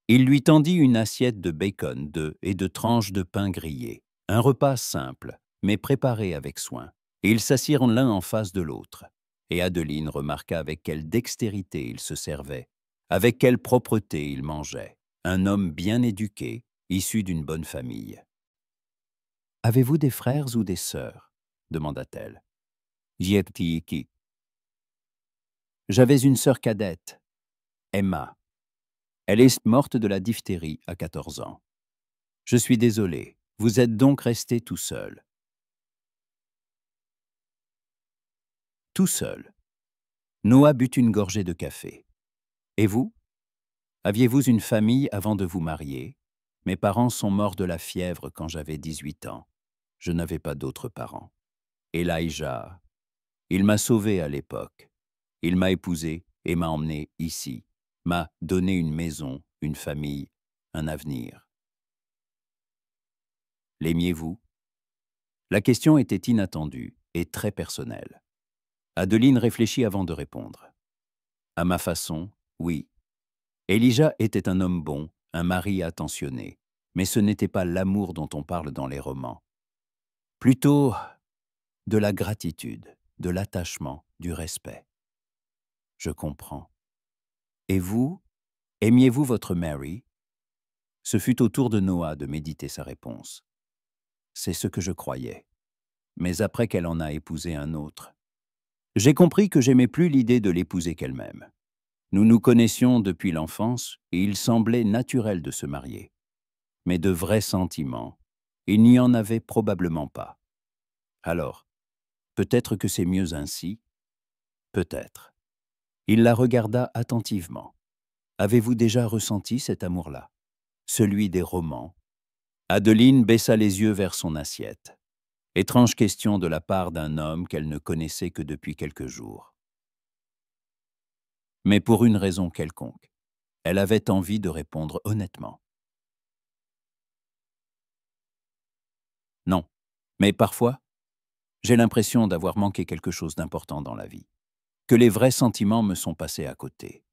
Il lui tendit une assiette de bacon, d'œufs et de tranches de pain grillé. Un repas simple, mais préparé avec soin. Et ils s'assirent l'un en face de l'autre. Et Adeline remarqua avec quelle dextérité il se servait, avec quelle propreté il mangeait. Un homme bien éduqué, issu d'une bonne famille. « Avez-vous des frères ou des sœurs ?» demanda-t-elle. « J'avais une sœur cadette, Emma. Elle est morte de la diphtérie à 14 ans. Je suis désolé, vous êtes donc resté tout seul. » Tout seul. Noah but une gorgée de café. « Et vous? Aviez-vous une famille avant de vous marier? Mes parents sont morts de la fièvre quand j'avais 18 ans. Je n'avais pas d'autres parents. Elijah, il m'a sauvé à l'époque. Il m'a épousé et m'a emmené ici, m'a donné une maison, une famille, un avenir. L'aimiez-vous? » La question était inattendue et très personnelle. Adeline réfléchit avant de répondre. « À ma façon, oui. Elijah était un homme bon, un mari attentionné, mais ce n'était pas l'amour dont on parle dans les romans. Plutôt de la gratitude, de l'attachement, du respect. » Je comprends. Et vous, aimiez-vous votre Mary? Ce fut au tour de Noah de méditer sa réponse. C'est ce que je croyais. Mais après qu'elle en a épousé un autre, j'ai compris que j'aimais plus l'idée de l'épouser qu'elle-même. Nous nous connaissions depuis l'enfance et il semblait naturel de se marier. Mais de vrais sentiments, il n'y en avait probablement pas. Alors, peut-être que c'est mieux ainsi? Peut-être. Il la regarda attentivement. Avez-vous déjà ressenti cet amour-là? Celui des romans? Adeline baissa les yeux vers son assiette. Étrange question de la part d'un homme qu'elle ne connaissait que depuis quelques jours. mais pour une raison quelconque. Elle avait envie de répondre honnêtement. Non, mais parfois, j'ai l'impression d'avoir manqué quelque chose d'important dans la vie, que les vrais sentiments me sont passés à côté.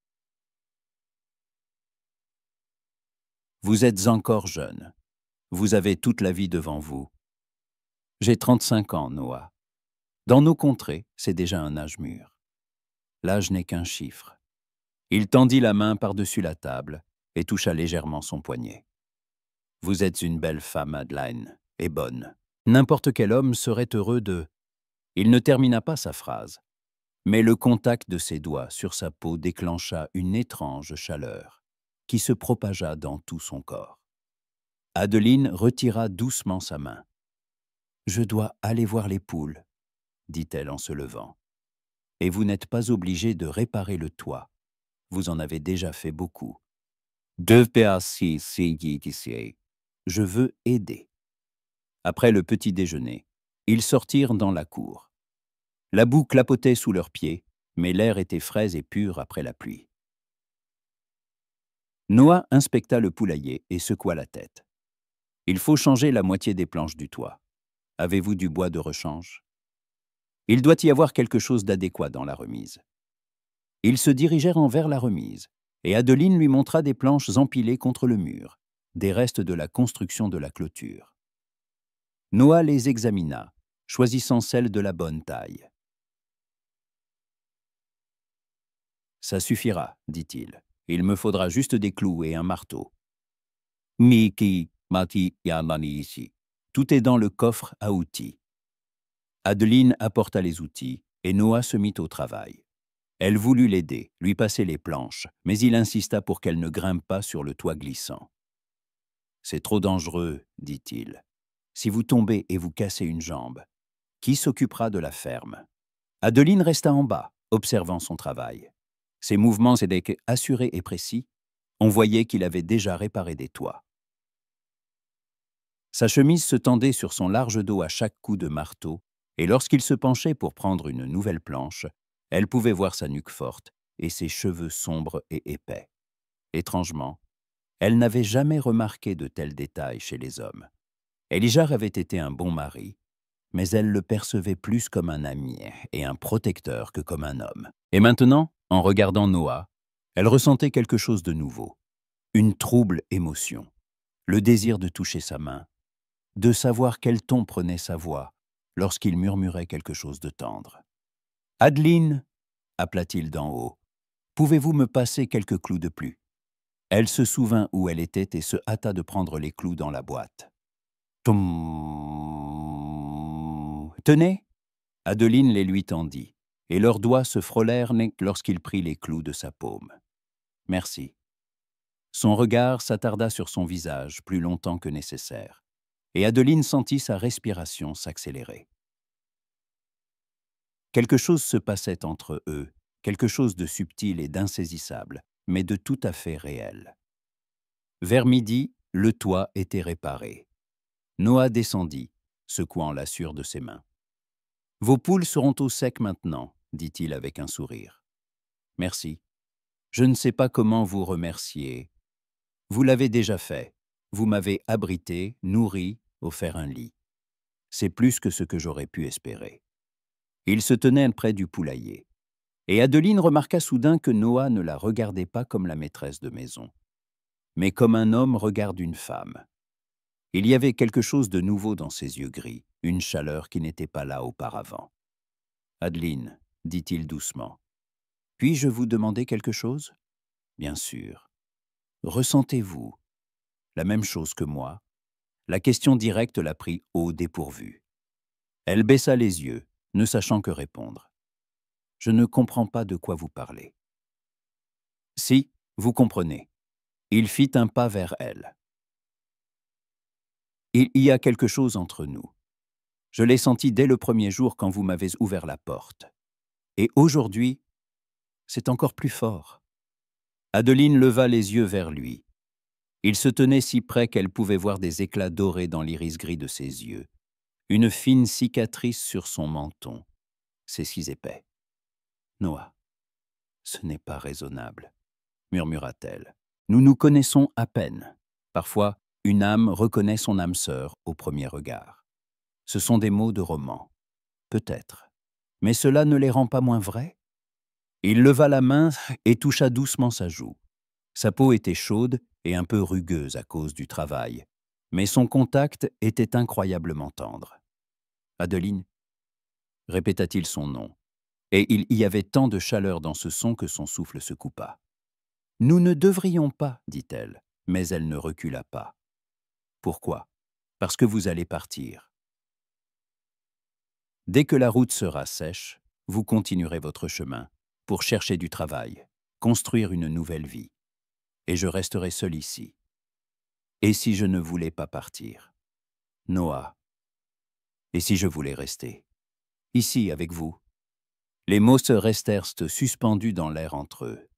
Vous êtes encore jeune. Vous avez toute la vie devant vous. J'ai 35 ans, Noah. Dans nos contrées, c'est déjà un âge mûr. L'âge n'est qu'un chiffre. Il tendit la main par-dessus la table et toucha légèrement son poignet. Vous êtes une belle femme, Adeline, et bonne. N'importe quel homme serait heureux de... Il ne termina pas sa phrase, mais le contact de ses doigts sur sa peau déclencha une étrange chaleur qui se propagea dans tout son corps. Adeline retira doucement sa main. « Je dois aller voir les poules, » dit-elle en se levant. « Et vous n'êtes pas obligé de réparer le toit. Vous en avez déjà fait beaucoup. » Je veux aider. Après le petit déjeuner, ils sortirent dans la cour. La boue clapotait sous leurs pieds, mais l'air était frais et pur après la pluie. Noah inspecta le poulailler et secoua la tête. « Il faut changer la moitié des planches du toit. Avez-vous du bois de rechange ? Il doit y avoir quelque chose d'adéquat dans la remise. » Ils se dirigèrent vers la remise, et Adeline lui montra des planches empilées contre le mur, des restes de la construction de la clôture. Noah les examina, choisissant celle de la bonne taille. « Ça suffira, dit-il. Il me faudra juste des clous et un marteau. » Miki, mati, yamani ici. Tout est dans le coffre à outils. Adeline apporta les outils, et Noah se mit au travail. Elle voulut l'aider, lui passer les planches, mais il insista pour qu'elle ne grimpe pas sur le toit glissant. « C'est trop dangereux, dit-il. Si vous tombez et vous cassez une jambe, qui s'occupera de la ferme ?» Adeline resta en bas, observant son travail. Ses mouvements étaient assurés et précis. On voyait qu'il avait déjà réparé des toits. Sa chemise se tendait sur son large dos à chaque coup de marteau, et lorsqu'il se penchait pour prendre une nouvelle planche, elle pouvait voir sa nuque forte et ses cheveux sombres et épais. Étrangement, elle n'avait jamais remarqué de tels détails chez les hommes. Elijah avait été un bon mari, mais elle le percevait plus comme un ami et un protecteur que comme un homme. Et maintenant, en regardant Noah, elle ressentait quelque chose de nouveau, une trouble émotion, le désir de toucher sa main, de savoir quel ton prenait sa voix lorsqu'il murmurait quelque chose de tendre. « Adeline, » appela-t-il d'en haut, « pouvez-vous me passer quelques clous de plus ?» Elle se souvint où elle était et se hâta de prendre les clous dans la boîte. « Tenez !» Adeline les lui tendit, et leurs doigts se frôlèrent lorsqu'il prit les clous de sa paume. « Merci. » Son regard s'attarda sur son visage plus longtemps que nécessaire, et Adeline sentit sa respiration s'accélérer. Quelque chose se passait entre eux, quelque chose de subtil et d'insaisissable, mais de tout à fait réel. Vers midi, le toit était réparé. Noah descendit, secouant la sueur de ses mains. « Vos poules seront au sec maintenant, » dit-il avec un sourire. « Merci. Je ne sais pas comment vous remercier. Vous l'avez déjà fait. Vous m'avez abrité, nourri, offert un lit. C'est plus que ce que j'aurais pu espérer. » Il se tenait près du poulailler. Et Adeline remarqua soudain que Noah ne la regardait pas comme la maîtresse de maison, mais comme un homme regarde une femme. Il y avait quelque chose de nouveau dans ses yeux gris, une chaleur qui n'était pas là auparavant. « Adeline, » dit-il doucement, « puis-je vous demander quelque chose ? » « Bien sûr. »« Ressentez-vous la même chose que moi ?» La question directe la prit au dépourvu. Elle baissa les yeux, ne sachant que répondre. « Je ne comprends pas de quoi vous parlez. » « Si, vous comprenez. » Il fit un pas vers elle. « Il y a quelque chose entre nous. Je l'ai senti dès le premier jour quand vous m'avez ouvert la porte. Et aujourd'hui, c'est encore plus fort. » Adeline leva les yeux vers lui. Il se tenait si près qu'elle pouvait voir des éclats dorés dans l'iris gris de ses yeux, une fine cicatrice sur son menton, ses cils épais. « Noah, Ce n'est pas raisonnable, murmura-t-elle. Nous nous connaissons à peine. Parfois, une âme reconnaît son âme sœur au premier regard. Ce sont des mots de roman. Peut-être. Mais cela ne les rend pas moins vrais. Il leva la main et toucha doucement sa joue. Sa peau était chaude et un peu rugueuse à cause du travail, mais son contact était incroyablement tendre. Adeline, répéta-t-il son nom, et il y avait tant de chaleur dans ce son que son souffle se coupa. Nous ne devrions pas, dit-elle, mais elle ne recula pas. Pourquoi? Parce que vous allez partir. Dès que la route sera sèche, vous continuerez votre chemin pour chercher du travail, construire une nouvelle vie. Et je resterai seul ici. Et si je ne voulais pas partir? Noah. Et si je voulais rester? Ici, avec vous. Les mots se restèrent suspendus dans l'air entre eux.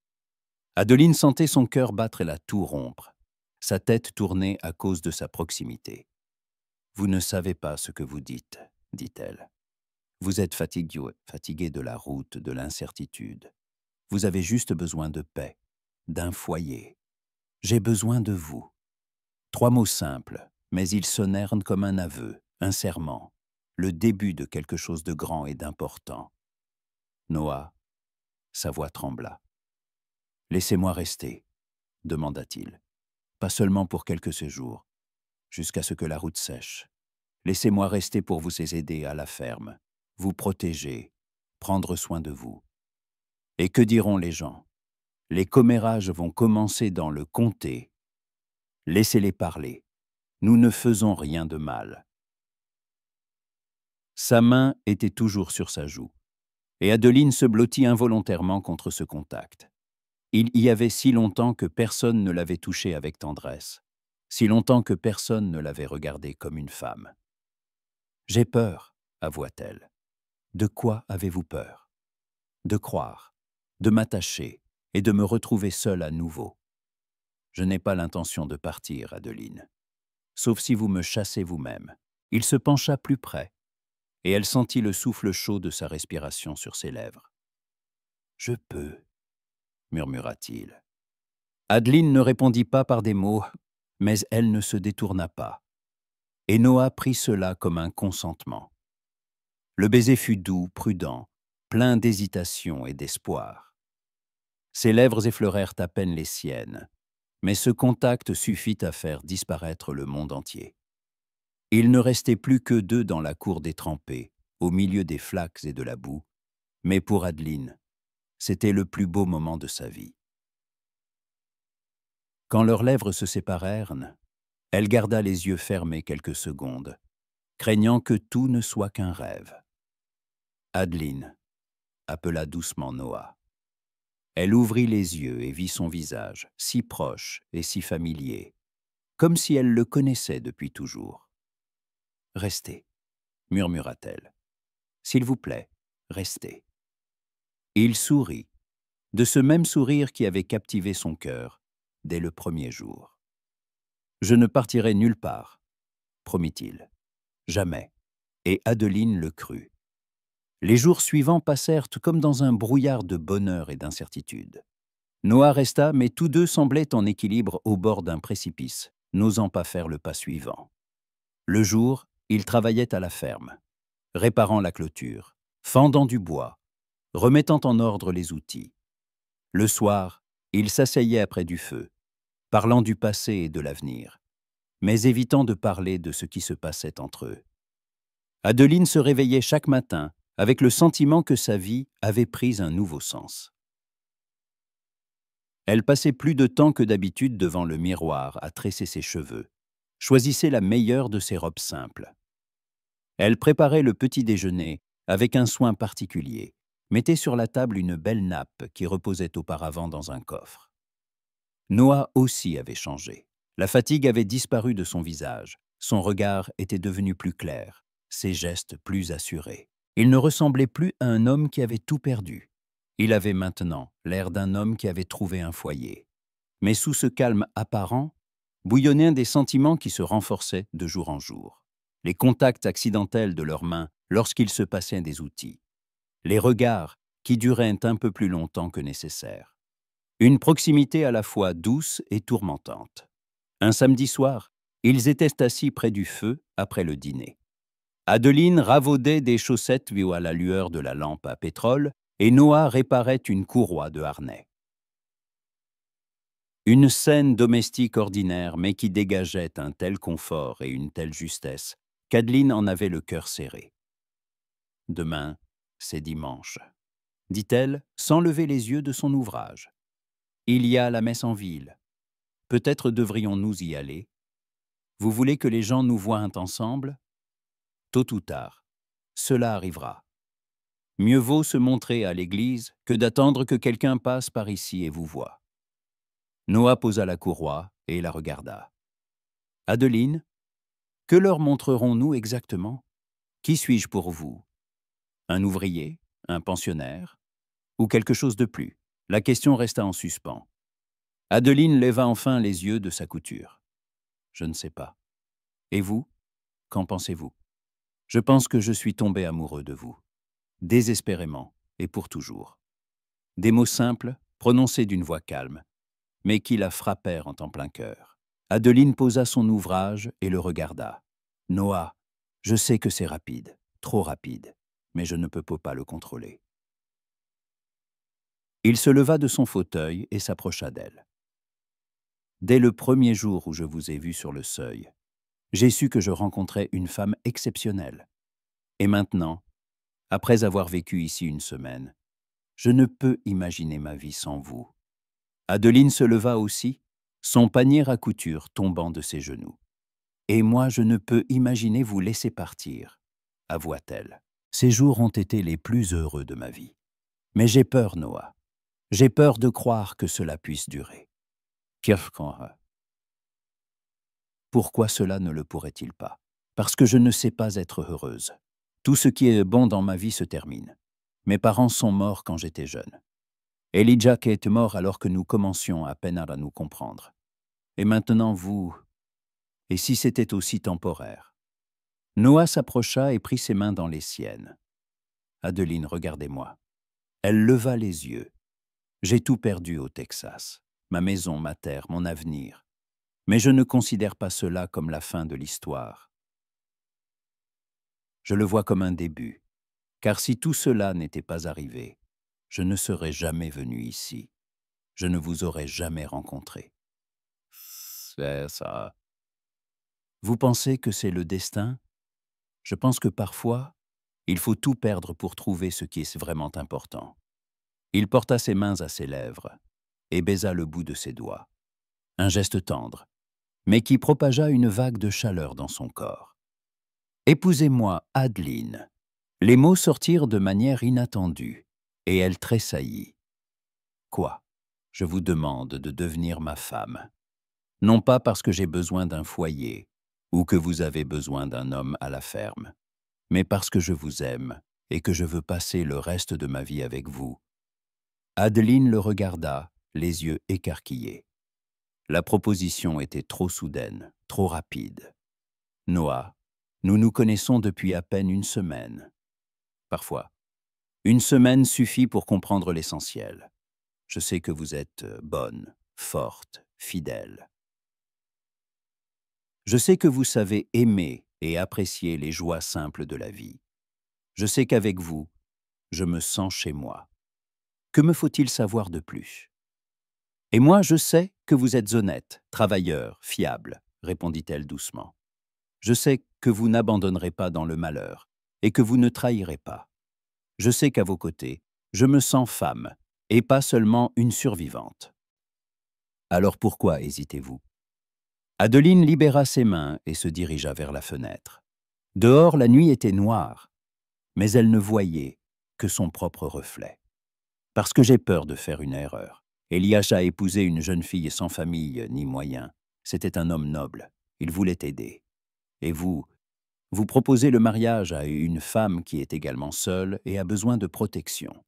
Adeline sentait son cœur battre et la toux rompre. Sa tête tournait à cause de sa proximité. « Vous ne savez pas ce que vous dites, » dit-elle. « Vous êtes fatigué de la route, de l'incertitude. Vous avez juste besoin de paix, d'un foyer. J'ai besoin de vous. » 3 mots simples, mais ils sonnèrent comme un aveu, un serment, le début de quelque chose de grand et d'important. Noah, sa voix trembla. « Laissez-moi rester, » demanda-t-il. « Pas seulement pour quelques séjours, jusqu'à ce que la route sèche. Laissez-moi rester pour vous aider à la ferme, vous protéger, prendre soin de vous. Et que diront les gens? Les commérages vont commencer dans le comté. Laissez-les parler. Nous ne faisons rien de mal. » Sa main était toujours sur sa joue, et Adeline se blottit involontairement contre ce contact. Il y avait si longtemps que personne ne l'avait touchée avec tendresse, si longtemps que personne ne l'avait regardée comme une femme. « J'ai peur, » avoua-t-elle. « De quoi avez-vous peur? » « De croire, de m'attacher et de me retrouver seule à nouveau. Je n'ai pas l'intention de partir, Adeline. Sauf si vous me chassez vous-même. » Il se pencha plus près, et elle sentit le souffle chaud de sa respiration sur ses lèvres. « Je peux, » murmura-t-il. Adeline ne répondit pas par des mots, mais elle ne se détourna pas. Et Noah prit cela comme un consentement. Le baiser fut doux, prudent, plein d'hésitation et d'espoir. Ses lèvres effleurèrent à peine les siennes, mais ce contact suffit à faire disparaître le monde entier. Il ne restait plus qu'eux deux dans la cour détrempée, au milieu des flaques et de la boue, mais pour Adeline, c'était le plus beau moment de sa vie. Quand leurs lèvres se séparèrent, elle garda les yeux fermés quelques secondes, craignant que tout ne soit qu'un rêve. « Adeline » appela doucement Noah. Elle ouvrit les yeux et vit son visage, si proche et si familier, comme si elle le connaissait depuis toujours. « Restez, » murmura-t-elle. « S'il vous plaît, restez. » Il sourit, de ce même sourire qui avait captivé son cœur dès le premier jour. « Je ne partirai nulle part, » promit-il. « Jamais. » Et Adeline le crut. Les jours suivants passèrent comme dans un brouillard de bonheur et d'incertitude. Noah resta, mais tous deux semblaient en équilibre au bord d'un précipice, n'osant pas faire le pas suivant. Le jour, ils travaillaient à la ferme, réparant la clôture, fendant du bois, remettant en ordre les outils. Le soir, ils s'asseyaient près du feu, parlant du passé et de l'avenir, mais évitant de parler de ce qui se passait entre eux. Adeline se réveillait chaque matin avec le sentiment que sa vie avait pris un nouveau sens. Elle passait plus de temps que d'habitude devant le miroir à tresser ses cheveux, choisissait la meilleure de ses robes simples. Elle préparait le petit déjeuner avec un soin particulier, mettait sur la table une belle nappe qui reposait auparavant dans un coffre. Noah aussi avait changé. La fatigue avait disparu de son visage, son regard était devenu plus clair, ses gestes plus assurés. Il ne ressemblait plus à un homme qui avait tout perdu. Il avait maintenant l'air d'un homme qui avait trouvé un foyer. Mais sous ce calme apparent, bouillonnaient des sentiments qui se renforçaient de jour en jour. Les contacts accidentels de leurs mains lorsqu'ils se passaient des outils. Les regards qui duraient un peu plus longtemps que nécessaire. Une proximité à la fois douce et tourmentante. Un samedi soir, ils étaient assis près du feu après le dîner. Adeline ravaudait des chaussettes vues à la lueur de la lampe à pétrole et Noah réparait une courroie de harnais. Une scène domestique ordinaire, mais qui dégageait un tel confort et une telle justesse qu'Adeline en avait le cœur serré. « Demain, c'est dimanche », dit-elle, sans lever les yeux de son ouvrage. « Il y a la messe en ville. Peut-être devrions-nous y aller. Vous voulez que les gens nous voient ensemble? Tôt ou tard, cela arrivera. Mieux vaut se montrer à l'église que d'attendre que quelqu'un passe par ici et vous voie. » Noah posa la courroie et la regarda. « Adeline, que leur montrerons-nous exactement? Qui suis-je pour vous? Un ouvrier? Un pensionnaire? Ou quelque chose de plus ?» La question resta en suspens. Adeline leva enfin les yeux de sa couture. « Je ne sais pas. Et vous? Qu'en pensez-vous? Je pense que je suis tombé amoureux de vous. Désespérément et pour toujours. » Des mots simples, prononcés d'une voix calme, mais qui la frappèrent en plein cœur. Adeline posa son ouvrage et le regarda. « Noah, je sais que c'est rapide, trop rapide, mais je ne peux pas le contrôler. » Il se leva de son fauteuil et s'approcha d'elle. « Dès le premier jour où je vous ai vu sur le seuil, j'ai su que je rencontrais une femme exceptionnelle. Et maintenant, après avoir vécu ici une semaine, je ne peux imaginer ma vie sans vous. » Adeline se leva aussi, son panier à couture tombant de ses genoux. « Et moi, je ne peux imaginer vous laisser partir, » avoua-t-elle. « Ces jours ont été les plus heureux de ma vie. Mais j'ai peur, Noah. J'ai peur de croire que cela puisse durer. » Pourquoi cela ne le pourrait-il pas? Parce que je ne sais pas être heureuse. Tout ce qui est bon dans ma vie se termine. Mes parents sont morts quand j'étais jeune. Elijah est mort alors que nous commencions à peine à nous comprendre. Et maintenant vous... Et si c'était aussi temporaire? Noah s'approcha et prit ses mains dans les siennes. « Adeline, regardez-moi. » Elle leva les yeux. « J'ai tout perdu au Texas. Ma maison, ma terre, mon avenir. Mais je ne considère pas cela comme la fin de l'histoire. Je le vois comme un début. Car si tout cela n'était pas arrivé, je ne serais jamais venu ici. Je ne vous aurais jamais rencontré. » C'est ça. Vous pensez que c'est le destin? Je pense que parfois, il faut tout perdre pour trouver ce qui est vraiment important. Il porta ses mains à ses lèvres et baisa le bout de ses doigts. Un geste tendre, mais qui propagea une vague de chaleur dans son corps. « Épousez-moi, Adeline. » Les mots sortirent de manière inattendue, et elle tressaillit. « Quoi? Je vous demande de devenir ma femme. Non pas parce que j'ai besoin d'un foyer, ou que vous avez besoin d'un homme à la ferme, mais parce que je vous aime et que je veux passer le reste de ma vie avec vous. » Adeline le regarda, les yeux écarquillés. La proposition était trop soudaine, trop rapide. « Noah, nous nous connaissons depuis à peine une semaine. Parfois, une semaine suffit pour comprendre l'essentiel. Je sais que vous êtes bonne, forte, fidèle. Je sais que vous savez aimer et apprécier les joies simples de la vie. Je sais qu'avec vous, je me sens chez moi. Que me faut-il savoir de plus? Et moi, je sais que vous êtes honnête, travailleur, fiable, » répondit-elle doucement. « Je sais que vous n'abandonnerez pas dans le malheur et que vous ne trahirez pas. Je sais qu'à vos côtés, je me sens femme et pas seulement une survivante. Alors pourquoi hésitez-vous » Adeline libéra ses mains et se dirigea vers la fenêtre. Dehors, la nuit était noire, mais elle ne voyait que son propre reflet. « Parce que j'ai peur de faire une erreur. Eliash a épousé une jeune fille sans famille ni moyens. C'était un homme noble. Il voulait aider. Et vous proposez le mariage à une femme qui est également seule et a besoin de protection.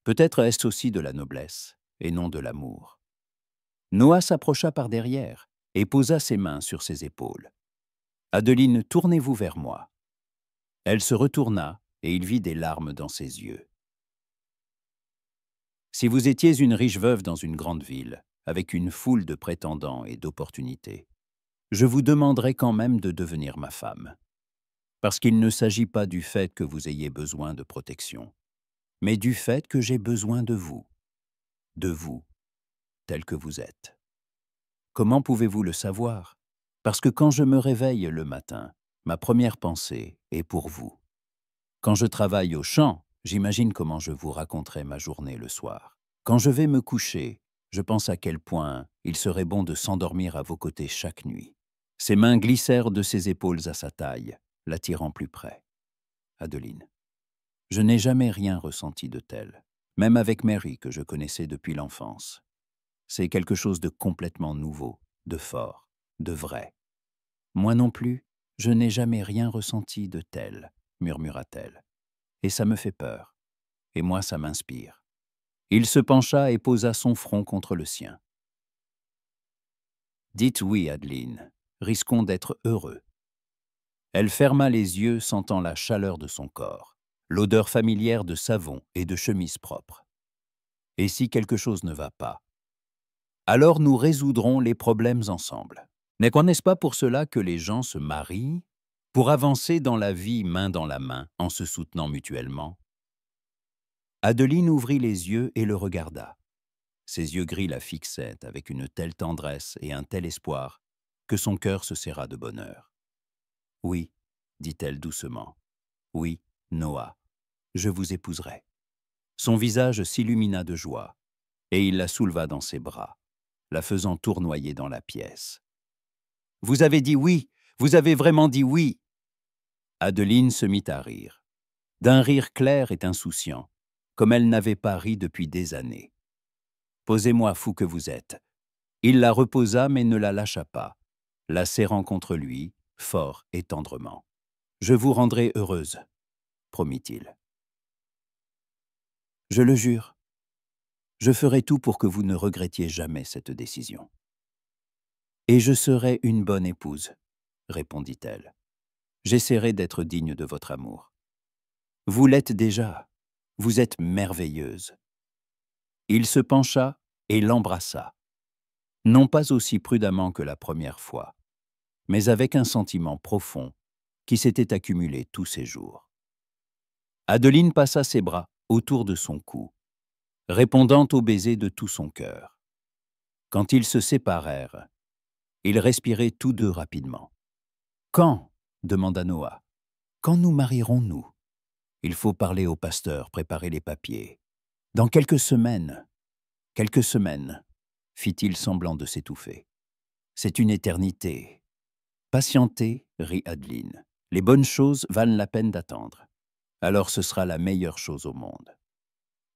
Peut-être est-ce aussi de la noblesse et non de l'amour. » Noah s'approcha par derrière et posa ses mains sur ses épaules. « Adeline, tournez-vous vers moi. » Elle se retourna et il vit des larmes dans ses yeux. Si vous étiez une riche veuve dans une grande ville, avec une foule de prétendants et d'opportunités, je vous demanderais quand même de devenir ma femme. Parce qu'il ne s'agit pas du fait que vous ayez besoin de protection, mais du fait que j'ai besoin de vous, tel que vous êtes. Comment pouvez-vous le savoir? Parce que quand je me réveille le matin, ma première pensée est pour vous. Quand je travaille au champ, j'imagine comment je vous raconterai ma journée le soir. Quand je vais me coucher, je pense à quel point il serait bon de s'endormir à vos côtés chaque nuit. Ses mains glissèrent de ses épaules à sa taille, l'attirant plus près. Adeline. Je n'ai jamais rien ressenti de tel, même avec Mary que je connaissais depuis l'enfance. C'est quelque chose de complètement nouveau, de fort, de vrai. Moi non plus, je n'ai jamais rien ressenti de tel, murmura-t-elle. Et ça me fait peur. Et moi, ça m'inspire. Il se pencha et posa son front contre le sien. Dites oui, Adeline, risquons d'être heureux. Elle ferma les yeux, sentant la chaleur de son corps, l'odeur familière de savon et de chemise propre. Et si quelque chose ne va pas? Alors nous résoudrons les problèmes ensemble. N'est-ce pas pour cela que les gens se marient? Pour avancer dans la vie main dans la main, en se soutenant mutuellement? Adeline ouvrit les yeux et le regarda. Ses yeux gris la fixaient avec une telle tendresse et un tel espoir que son cœur se serra de bonheur. « Oui, dit-elle doucement. Oui, Noah, je vous épouserai. » Son visage s'illumina de joie, et il la souleva dans ses bras, la faisant tournoyer dans la pièce. « Vous avez dit oui! Vous avez vraiment dit oui !» Adeline se mit à rire, d'un rire clair et insouciant, comme elle n'avait pas ri depuis des années. « Posez-moi, fou que vous êtes. » Il la reposa mais ne la lâcha pas, la serrant contre lui, fort et tendrement. « Je vous rendrai heureuse, » promit-il. « Je le jure. Je ferai tout pour que vous ne regrettiez jamais cette décision. »« Et je serai une bonne épouse, » répondit-elle. « J'essaierai d'être digne de votre amour. Vous l'êtes déjà. Vous êtes merveilleuse. » Il se pencha et l'embrassa, non pas aussi prudemment que la première fois, mais avec un sentiment profond qui s'était accumulé tous ces jours. Adeline passa ses bras autour de son cou, répondant au baiser de tout son cœur. Quand ils se séparèrent, ils respiraient tous deux rapidement. « Quand ?» demanda Noah. « Quand nous marierons-nous ? Il faut parler au pasteur, préparer les papiers. Dans quelques semaines, fit-il semblant de s'étouffer. C'est une éternité. Patientez, rit Adeline. Les bonnes choses valent la peine d'attendre. Alors ce sera la meilleure chose au monde.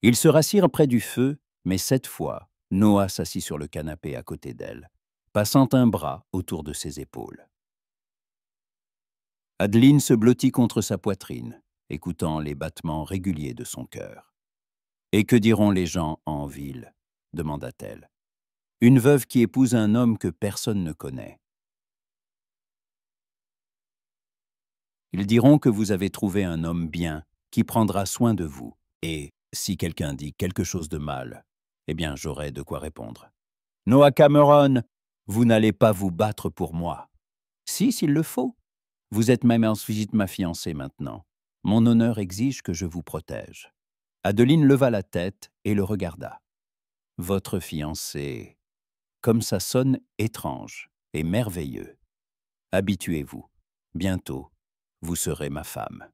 Ils se rassirent près du feu, mais cette fois, Noah s'assit sur le canapé à côté d'elle, passant un bras autour de ses épaules. Adeline se blottit contre sa poitrine, écoutant les battements réguliers de son cœur. « Et que diront les gens en ville ?» demanda-t-elle. « Une veuve qui épouse un homme que personne ne connaît. Ils diront que vous avez trouvé un homme bien, qui prendra soin de vous. Et si quelqu'un dit quelque chose de mal, eh bien j'aurai de quoi répondre. Noah Cameron, vous n'allez pas vous battre pour moi. Si, s'il le faut. Vous êtes même ensuite ma fiancée maintenant. Mon honneur exige que je vous protège. » Adeline leva la tête et le regarda. « Votre fiancé, comme ça sonne étrange et merveilleux. Habituez-vous. Bientôt, vous serez ma femme. »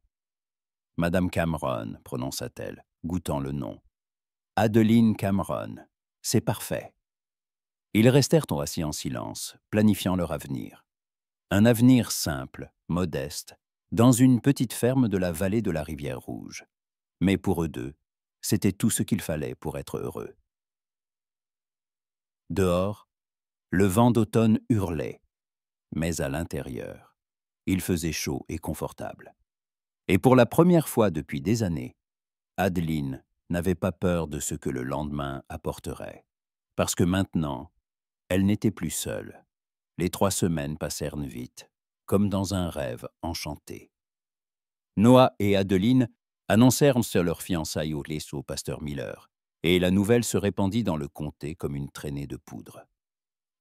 Madame Cameron, prononça-t-elle, goûtant le nom. Adeline Cameron, c'est parfait. Ils restèrent assis en silence, planifiant leur avenir. Un avenir simple, modeste, dans une petite ferme de la vallée de la rivière Rouge. Mais pour eux deux, c'était tout ce qu'il fallait pour être heureux. Dehors, le vent d'automne hurlait, mais à l'intérieur, il faisait chaud et confortable. Et pour la première fois depuis des années, Adeline n'avait pas peur de ce que le lendemain apporterait, parce que maintenant, elle n'était plus seule. Les 3 semaines passèrent vite, comme dans un rêve enchanté. Noah et Adeline annoncèrent leur fiançailles au pasteur Miller, et la nouvelle se répandit dans le comté comme une traînée de poudre.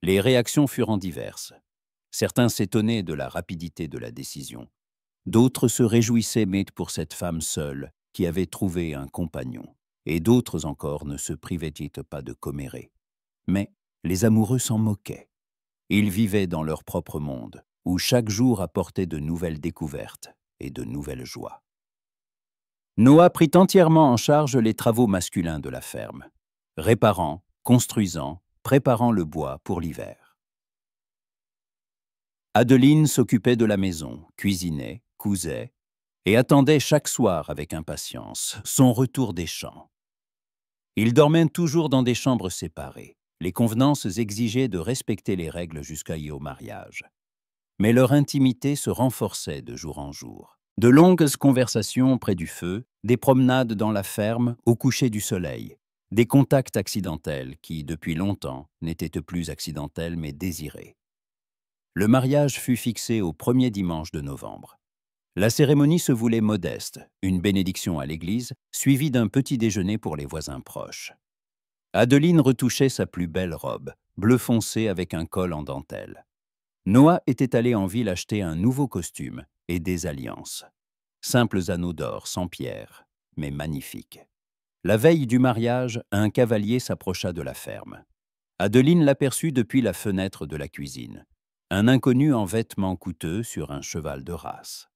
Les réactions furent diverses. Certains s'étonnaient de la rapidité de la décision. D'autres se réjouissaient mais pour cette femme seule qui avait trouvé un compagnon, et d'autres encore ne se privaient-ils pas de commérer. Mais les amoureux s'en moquaient. Ils vivaient dans leur propre monde, où chaque jour apportait de nouvelles découvertes et de nouvelles joies. Noah prit entièrement en charge les travaux masculins de la ferme, réparant, construisant, préparant le bois pour l'hiver. Adeline s'occupait de la maison, cuisinait, cousait, et attendait chaque soir avec impatience son retour des champs. Ils dormaient toujours dans des chambres séparées. Les convenances exigeaient de respecter les règles jusqu'au mariage. Mais leur intimité se renforçait de jour en jour. De longues conversations près du feu, des promenades dans la ferme au coucher du soleil, des contacts accidentels qui, depuis longtemps, n'étaient plus accidentels mais désirés. Le mariage fut fixé au premier dimanche de novembre. La cérémonie se voulait modeste, une bénédiction à l'église, suivie d'un petit déjeuner pour les voisins proches. Adeline retouchait sa plus belle robe, bleu foncé avec un col en dentelle. Noah était allé en ville acheter un nouveau costume et des alliances. Simples anneaux d'or sans pierre, mais magnifiques. La veille du mariage, un cavalier s'approcha de la ferme. Adeline l'aperçut depuis la fenêtre de la cuisine. Un inconnu en vêtements coûteux sur un cheval de race.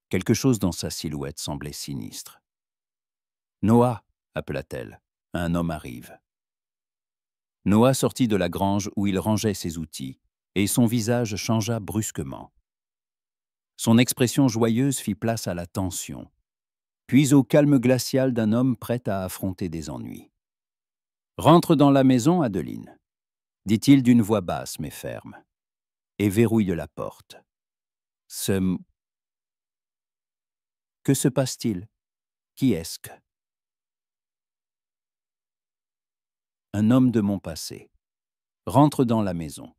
Quelque chose dans sa silhouette semblait sinistre. « Noah !» appela-t-elle. « Un homme arrive. » Noah sortit de la grange où il rangeait ses outils, et son visage changea brusquement. Son expression joyeuse fit place à la tension, puis au calme glacial d'un homme prêt à affronter des ennuis. « Rentre dans la maison, Adeline, » dit-il d'une voix basse mais ferme, et verrouille la porte. Que se passe-t-il? Qui est-ce que? Un homme de mon passé. Rentre dans la maison.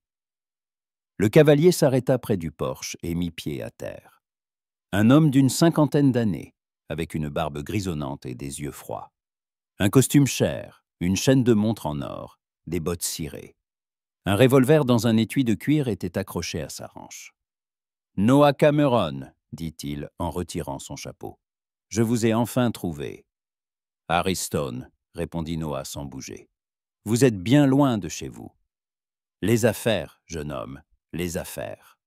Le cavalier s'arrêta près du porche et mit pied à terre. Un homme d'une 50aine d'années, avec une barbe grisonnante et des yeux froids. Un costume cher, une chaîne de montre en or, des bottes cirées. Un revolver dans un étui de cuir était accroché à sa hanche. « Noah Cameron, » dit-il en retirant son chapeau. « Je vous ai enfin trouvé. »« Harry Stone, » répondit Noah sans bouger. « Vous êtes bien loin de chez vous. »« Les affaires, jeune homme, les affaires. »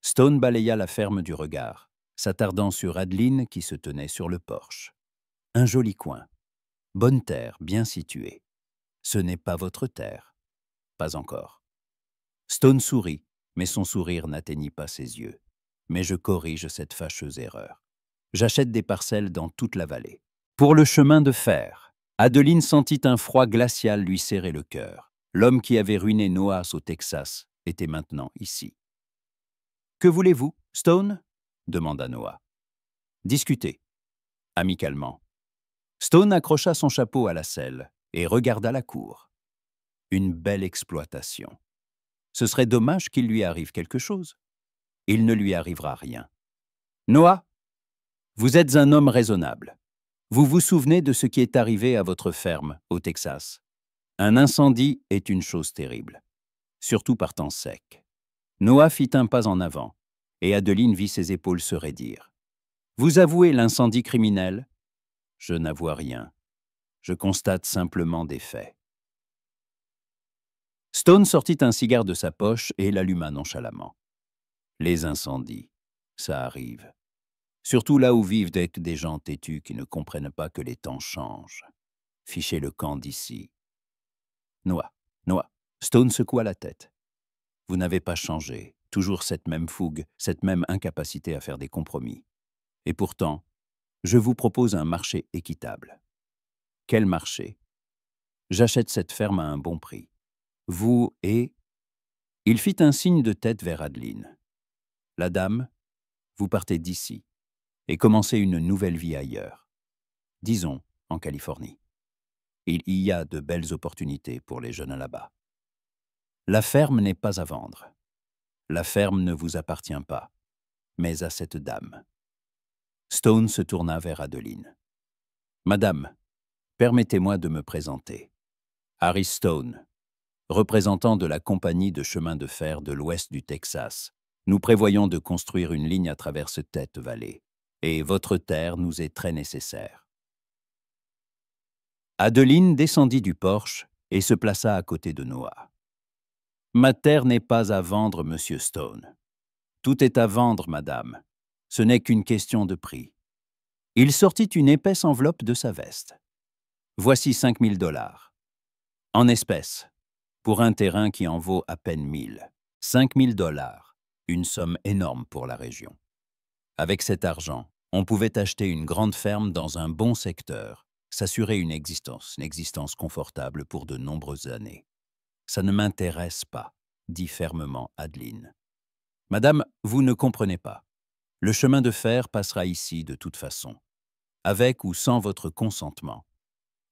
Stone balaya la ferme du regard, s'attardant sur Adeline qui se tenait sur le porche. Un joli coin. Bonne terre, bien située. Ce n'est pas votre terre. Pas encore. Stone sourit, mais son sourire n'atteignit pas ses yeux. Mais je corrige cette fâcheuse erreur. J'achète des parcelles dans toute la vallée. Pour le chemin de fer, Adeline sentit un froid glacial lui serrer le cœur. L'homme qui avait ruiné Noah au Texas était maintenant ici. « Que voulez-vous, Stone ?» demanda Noah. « Discutez. » Amicalement. Stone accrocha son chapeau à la selle et regarda la cour. Une belle exploitation. Ce serait dommage qu'il lui arrive quelque chose. Il ne lui arrivera rien. Noah, vous êtes un homme raisonnable. Vous vous souvenez de ce qui est arrivé à votre ferme, au Texas. Un incendie est une chose terrible, surtout par temps sec. Noah fit un pas en avant, et Adeline vit ses épaules se raidir. Vous avouez l'incendie criminel? Je n'avoue rien. Je constate simplement des faits. Stone sortit un cigare de sa poche et l'alluma nonchalamment. Les incendies, ça arrive. Surtout là où vivent des gens têtus qui ne comprennent pas que les temps changent. Fichez le camp d'ici. Noah, Stone secoua la tête. Vous n'avez pas changé, toujours cette même fougue, cette même incapacité à faire des compromis. Et pourtant, je vous propose un marché équitable. Quel marché? J'achète cette ferme à un bon prix. Vous et... Il fit un signe de tête vers Adeline. La dame, vous partez d'ici et commencez une nouvelle vie ailleurs. Disons, en Californie. Il y a de belles opportunités pour les jeunes là-bas. La ferme n'est pas à vendre. La ferme ne vous appartient pas, mais à cette dame. Stone se tourna vers Adeline. Madame, permettez-moi de me présenter. Harry Stone, représentant de la compagnie de chemin de fer de l'ouest du Texas. Nous prévoyons de construire une ligne à travers cette vallée, et votre terre nous est très nécessaire. Adeline descendit du porche et se plaça à côté de Noah. Ma terre n'est pas à vendre, monsieur Stone. Tout est à vendre, madame. Ce n'est qu'une question de prix. Il sortit une épaisse enveloppe de sa veste. Voici 5 000 $. En espèces, pour un terrain qui en vaut à peine 1000. 5 000 $, une somme énorme pour la région. Avec cet argent, on pouvait acheter une grande ferme dans un bon secteur, s'assurer une existence confortable pour de nombreuses années. Ça ne m'intéresse pas, dit fermement Adeline. Madame, vous ne comprenez pas. Le chemin de fer passera ici de toute façon, avec ou sans votre consentement.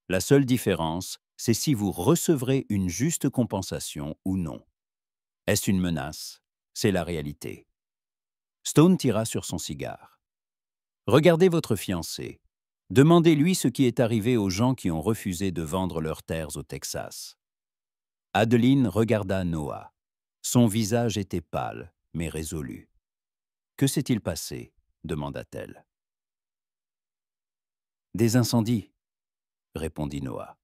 La seule différence, c'est si vous recevrez une juste compensation ou non. Est-ce une menace? C'est la réalité. Stone tira sur son cigare. Regardez votre fiancé. Demandez-lui ce qui est arrivé aux gens qui ont refusé de vendre leurs terres au Texas. Adeline regarda Noah. Son visage était pâle, mais résolu. « Que s'est-il passé » demanda-t-elle. « Des incendies » répondit Noah.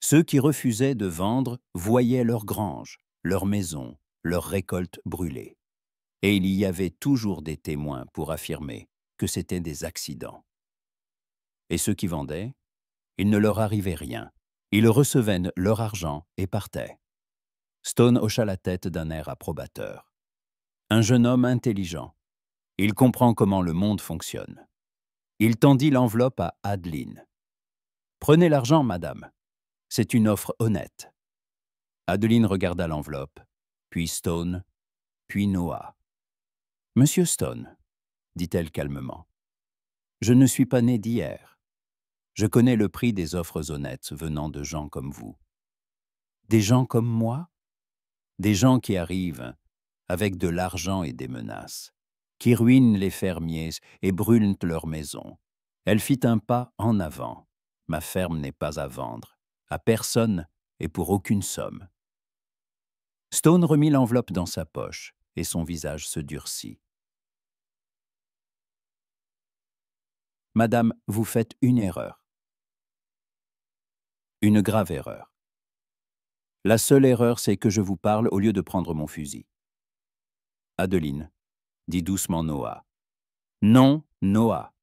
Ceux qui refusaient de vendre voyaient leurs granges, leurs maisons, leurs récoltes brûlées. Et il y avait toujours des témoins pour affirmer que c'étaient des accidents. Et ceux qui vendaient, il ne leur arrivait rien. Ils recevaient leur argent et partaient. Stone hocha la tête d'un air approbateur. Un jeune homme intelligent. Il comprend comment le monde fonctionne. Il tendit l'enveloppe à Adeline. « Prenez l'argent, madame. C'est une offre honnête. » Adeline regarda l'enveloppe, puis Stone, puis Noah. « Monsieur Stone, » dit-elle calmement, « je ne suis pas né d'hier. Je connais le prix des offres honnêtes venant de gens comme vous. » « Des gens comme moi ?» Des gens qui arrivent avec de l'argent et des menaces, qui ruinent les fermiers et brûlent leurs maisons. Elle fit un pas en avant. « Ma ferme n'est pas à vendre, à personne et pour aucune somme. » Stone remit l'enveloppe dans sa poche et son visage se durcit. « Madame, vous faites une erreur. Une grave erreur. La seule erreur, c'est que je vous parle au lieu de prendre mon fusil. » Adeline, dit doucement Noah. « Non, Noah.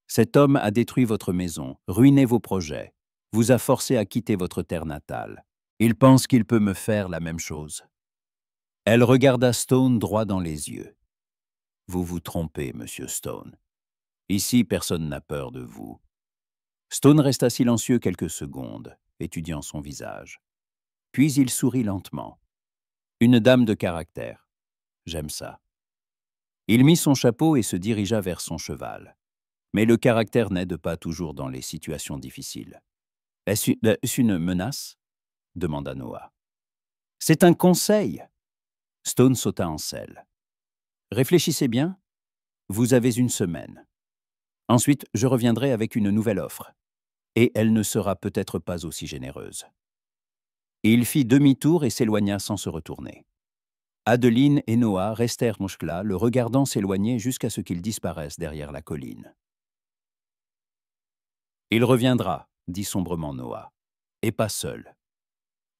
Cet homme a détruit votre maison, ruiné vos projets, vous a forcé à quitter votre terre natale. Il pense qu'il peut me faire la même chose. » Elle regarda Stone droit dans les yeux. « Vous vous trompez, monsieur Stone. Ici, personne n'a peur de vous. » Stone resta silencieux quelques secondes, étudiant son visage. Puis il sourit lentement. « Une dame de caractère. J'aime ça. » Il mit son chapeau et se dirigea vers son cheval. Mais le caractère n'aide pas toujours dans les situations difficiles. « Est-ce une menace ?» demanda Noah. « C'est un conseil !» Stone sauta en selle. « Réfléchissez bien. Vous avez une semaine. Ensuite, je reviendrai avec une nouvelle offre. Et elle ne sera peut-être pas aussi généreuse. » Il fit demi-tour et s'éloigna sans se retourner. Adeline et Noah restèrent là, le regardant s'éloigner jusqu'à ce qu'il disparaisse derrière la colline. « Il reviendra, » dit sombrement Noah, « et pas seul.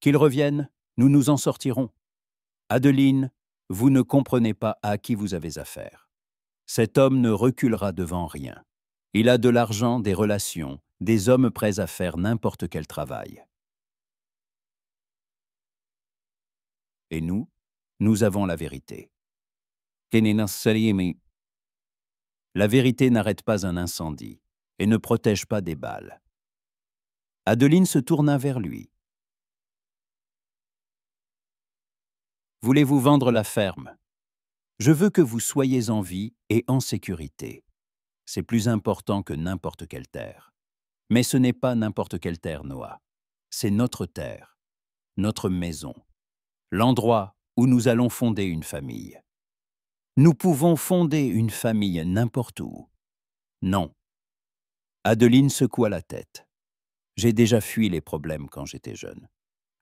Qu'il revienne, nous nous en sortirons. Adeline, vous ne comprenez pas à qui vous avez affaire. Cet homme ne reculera devant rien. Il a de l'argent, des relations, des hommes prêts à faire n'importe quel travail. Et nous avons la vérité. La vérité n'arrête pas un incendie et ne protège pas des balles. » Adeline se tourna vers lui. « Voulez-vous vendre la ferme? Je veux que vous soyez en vie et en sécurité. C'est plus important que n'importe quelle terre. Mais ce n'est pas n'importe quelle terre, Noah. C'est notre terre, notre maison, l'endroit où nous allons fonder une famille. Nous pouvons fonder une famille n'importe où. Non. Adeline secoua la tête. J'ai déjà fui les problèmes quand j'étais jeune.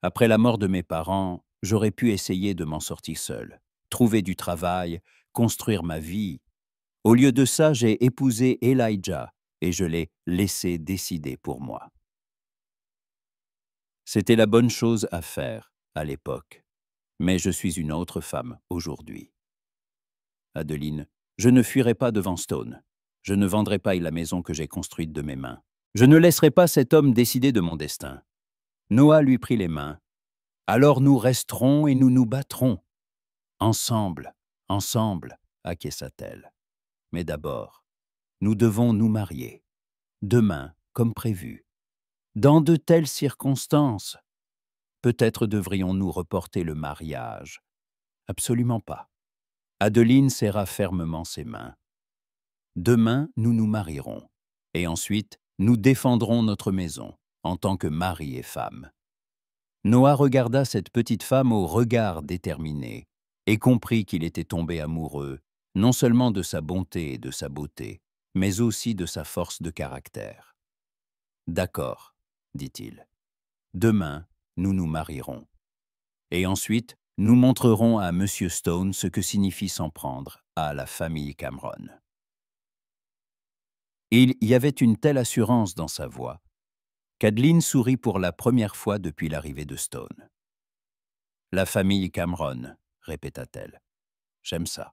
Après la mort de mes parents, j'aurais pu essayer de m'en sortir seul, trouver du travail, construire ma vie. Au lieu de ça, j'ai épousé Elijah et je l'ai laissé décider pour moi. C'était la bonne chose à faire à l'époque, mais je suis une autre femme aujourd'hui. Adeline, je ne fuirai pas devant Stone. Je ne vendrai pas la maison que j'ai construite de mes mains. Je ne laisserai pas cet homme décider de mon destin. Noah lui prit les mains. Alors nous resterons et nous nous battrons. Ensemble, ensemble, acquiesça-t-elle. Mais d'abord, nous devons nous marier. Demain, comme prévu. Dans de telles circonstances, peut-être devrions-nous reporter le mariage. Absolument pas. Adeline serra fermement ses mains. Demain, nous nous marierons. Et ensuite, nous défendrons notre maison, en tant que mari et femme. Noah regarda cette petite femme au regard déterminé et comprit qu'il était tombé amoureux, non seulement de sa bonté et de sa beauté, mais aussi de sa force de caractère. « D'accord, dit-il. Demain, nous nous marierons. Et ensuite, nous montrerons à M. Stone ce que signifie s'en prendre à la famille Cameron. » Il y avait une telle assurance dans sa voix qu'Adeline sourit pour la première fois depuis l'arrivée de Stone. « La famille Cameron, » répéta-t-elle. « J'aime ça. »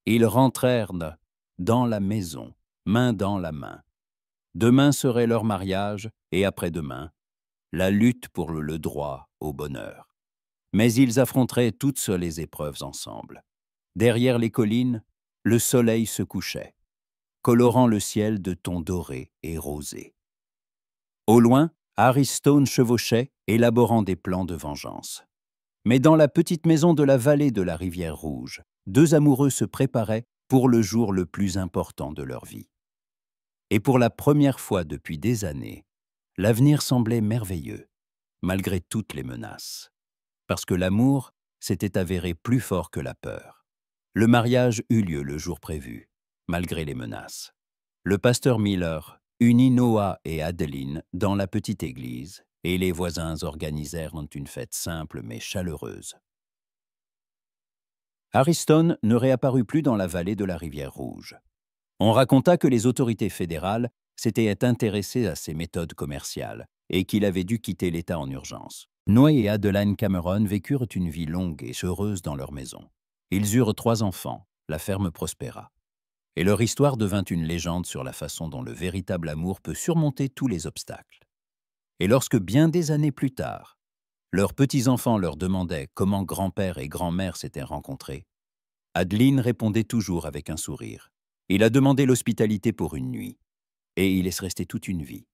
Ils rentrèrent dans la maison, main dans la main. Demain serait leur mariage et après-demain, la lutte pour le droit au bonheur. Mais ils affronteraient toutes les épreuves ensemble. Derrière les collines, le soleil se couchait, colorant le ciel de tons dorés et rosés. Au loin, Harry Stone chevauchait, élaborant des plans de vengeance. Mais dans la petite maison de la vallée de la rivière Rouge, deux amoureux se préparaient pour le jour le plus important de leur vie. Et pour la première fois depuis des années, l'avenir semblait merveilleux, malgré toutes les menaces. Parce que l'amour s'était avéré plus fort que la peur. Le mariage eut lieu le jour prévu, malgré les menaces. Le pasteur Miller unit Noah et Adeline dans la petite église et les voisins organisèrent une fête simple mais chaleureuse. Harry Stone ne réapparut plus dans la vallée de la rivière Rouge. On raconta que les autorités fédérales s'étaient intéressées à ses méthodes commerciales et qu'il avait dû quitter l'État en urgence. Noah et Adeline Cameron vécurent une vie longue et heureuse dans leur maison. Ils eurent 3 enfants, la ferme prospéra. Et leur histoire devint une légende sur la façon dont le véritable amour peut surmonter tous les obstacles. Et lorsque bien des années plus tard, leurs petits-enfants leur demandaient comment grand-père et grand-mère s'étaient rencontrés, Adeline répondait toujours avec un sourire. Il a demandé l'hospitalité pour une nuit, et il est resté toute une vie.